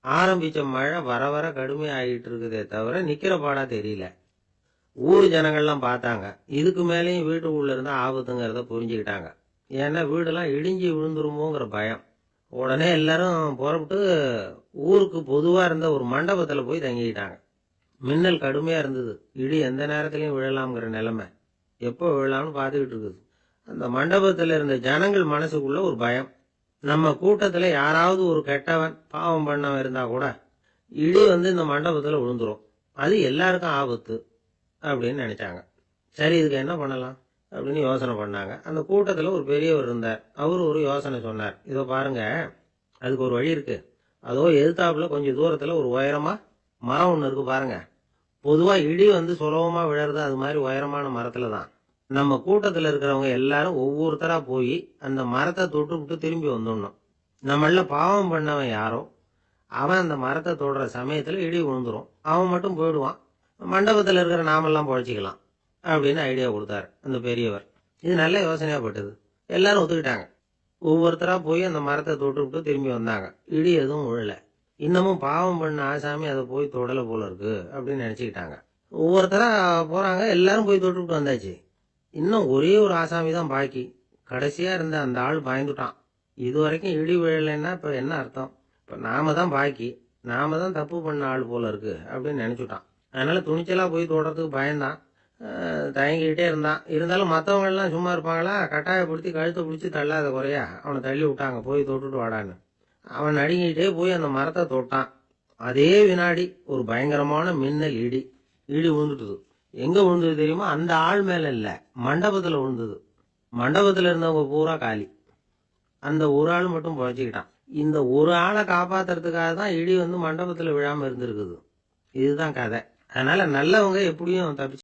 ஆரம்பித்த மழை வர வர கடுமையாகிட்டு இருக்குதே தவிர நிற்கிற பாடா தெரியல. ஊர் ஜனங்கள்லாம் பார்த்தாங்க. இதுக்கு மேலேயும் வீட்டுக்குள்ளே இருந்தால் ஆபத்துங்கிறத புரிஞ்சுக்கிட்டாங்க. ஏன்னா வீடெல்லாம் இடிஞ்சு விழுந்துருமோங்கிற பயம். உடனே எல்லாரும் புறப்பட்டு ஊருக்கு பொதுவாக இருந்த ஒரு மண்டபத்தில் போய் தங்கிக்கிட்டாங்க. மின்னல் கடுமையாக இருந்தது, இடி எந்த நேரத்துலையும் விழலாம்ங்கிற நிலைமை. எப்போ விழலாம்னு பார்த்துக்கிட்டு இருக்குது. அந்த மண்டபத்தில் இருந்த ஜனங்கள் மனசுக்குள்ள ஒரு பயம், நம்ம கூட்டத்தில் யாராவது ஒரு கெட்டவன் பாவம் பண்ணவன் இருந்தால் கூட இடி இந்த மண்டபத்தில் விழுந்துரும், அது எல்லாருக்கும் ஆபத்து அப்படின்னு நினைச்சாங்க. சரி, இதுக்கு என்ன பண்ணலாம் அப்படின்னு யோசனை பண்ணாங்க. அந்த கூட்டத்தில் ஒரு பெரியவர் இருந்தார். அவர் ஒரு யோசனை சொன்னார். இதோ பாருங்க, அதுக்கு ஒரு வழி இருக்கு. அதோ எதிர்த்தாப்புல கொஞ்சம் தூரத்தில் ஒரு உயரமாக மரம் ஒன்று இருக்கு பாருங்க. பொதுவாக இடி சுலபமாக விழறது அது மாதிரி உயரமான மரத்தில் தான். நம்ம கூட்டத்தில் இருக்கிறவங்க எல்லாரும் ஒவ்வொருத்தராக போய் அந்த மரத்தை தொட்டு விட்டு திரும்பி வந்துடணும். நம்மள பாவம் பண்ணவன் யாரோ அவன் அந்த மரத்தை தொடுற சமயத்தில் இடி விழுந்துரும், அவன் மட்டும் போயிடுவான், மண்டபத்தில் இருக்கிற நாமெல்லாம் பொழைச்சிக்கலாம் அப்படின்னு ஐடியா கொடுத்தாரு அந்த பெரியவர். இது நல்ல யோசனையாக பட்டது. எல்லாரும் ஒத்துக்கிட்டாங்க. ஒவ்வொருத்தராக போய் அந்த மரத்தை தொட்டு விட்டு திரும்பி வந்தாங்க. இடி எதுவும் விழலை. இன்னமும் பாவம் பண்ண ஆசாமி அதை போய் தொடலை போல இருக்கு அப்படின்னு நினச்சிக்கிட்டாங்க. ஒவ்வொருத்தராக போகிறாங்க, எல்லாரும் போய் தொட்டுவிட்டு வந்தாச்சு. இன்னும் ஒரே ஒரு ஆசாமி தான் பாக்கி. கடைசியாக இருந்த அந்த ஆள் பயந்துட்டான். இது வரைக்கும் இடி விழலைன்னா இப்போ என்ன அர்த்தம்? இப்போ நாம தான் பாக்கி, நாம தான் தப்பு பண்ண ஆள் போல இருக்கு அப்படின்னு நினச்சிட்டான். அதனால துணிச்சலாக போய் தொடுறதுக்கு பயந்தான், தயங்கிக்கிட்டே இருந்தான். இருந்தாலும் மற்றவங்கெல்லாம் சும்மா இருப்பாங்களா? கட்டாயப்படுத்தி கழுத்தை பிடிச்சி தள்ளாத குறையா அவனை தள்ளி விட்டாங்க, போய் தொட்டுட்டு வாடான்னு. அவன் நடுங்கிட்டே போய் அந்த மரத்தை தொட்டான். அதே வினாடி ஒரு பயங்கரமான மின்னல் இடி விழுந்துட்டுது. எங்க விழுந்தது தெரியுமா? அந்த ஆள் மேல இல்ல, மண்டபத்துல விழுந்தது. மண்டபத்துல இருந்தவங்க பூரா காலி. அந்த ஒரு ஆள் மட்டும் புழைச்சிக்கிட்டான். இந்த ஒரு ஆளை காப்பாத்துறதுக்காக தான் இடி மண்டபத்துல விழாம இருந்திருக்குது. இதுதான் கதை. அதனால நல்லவங்க எப்படியும் தப்பிச்சு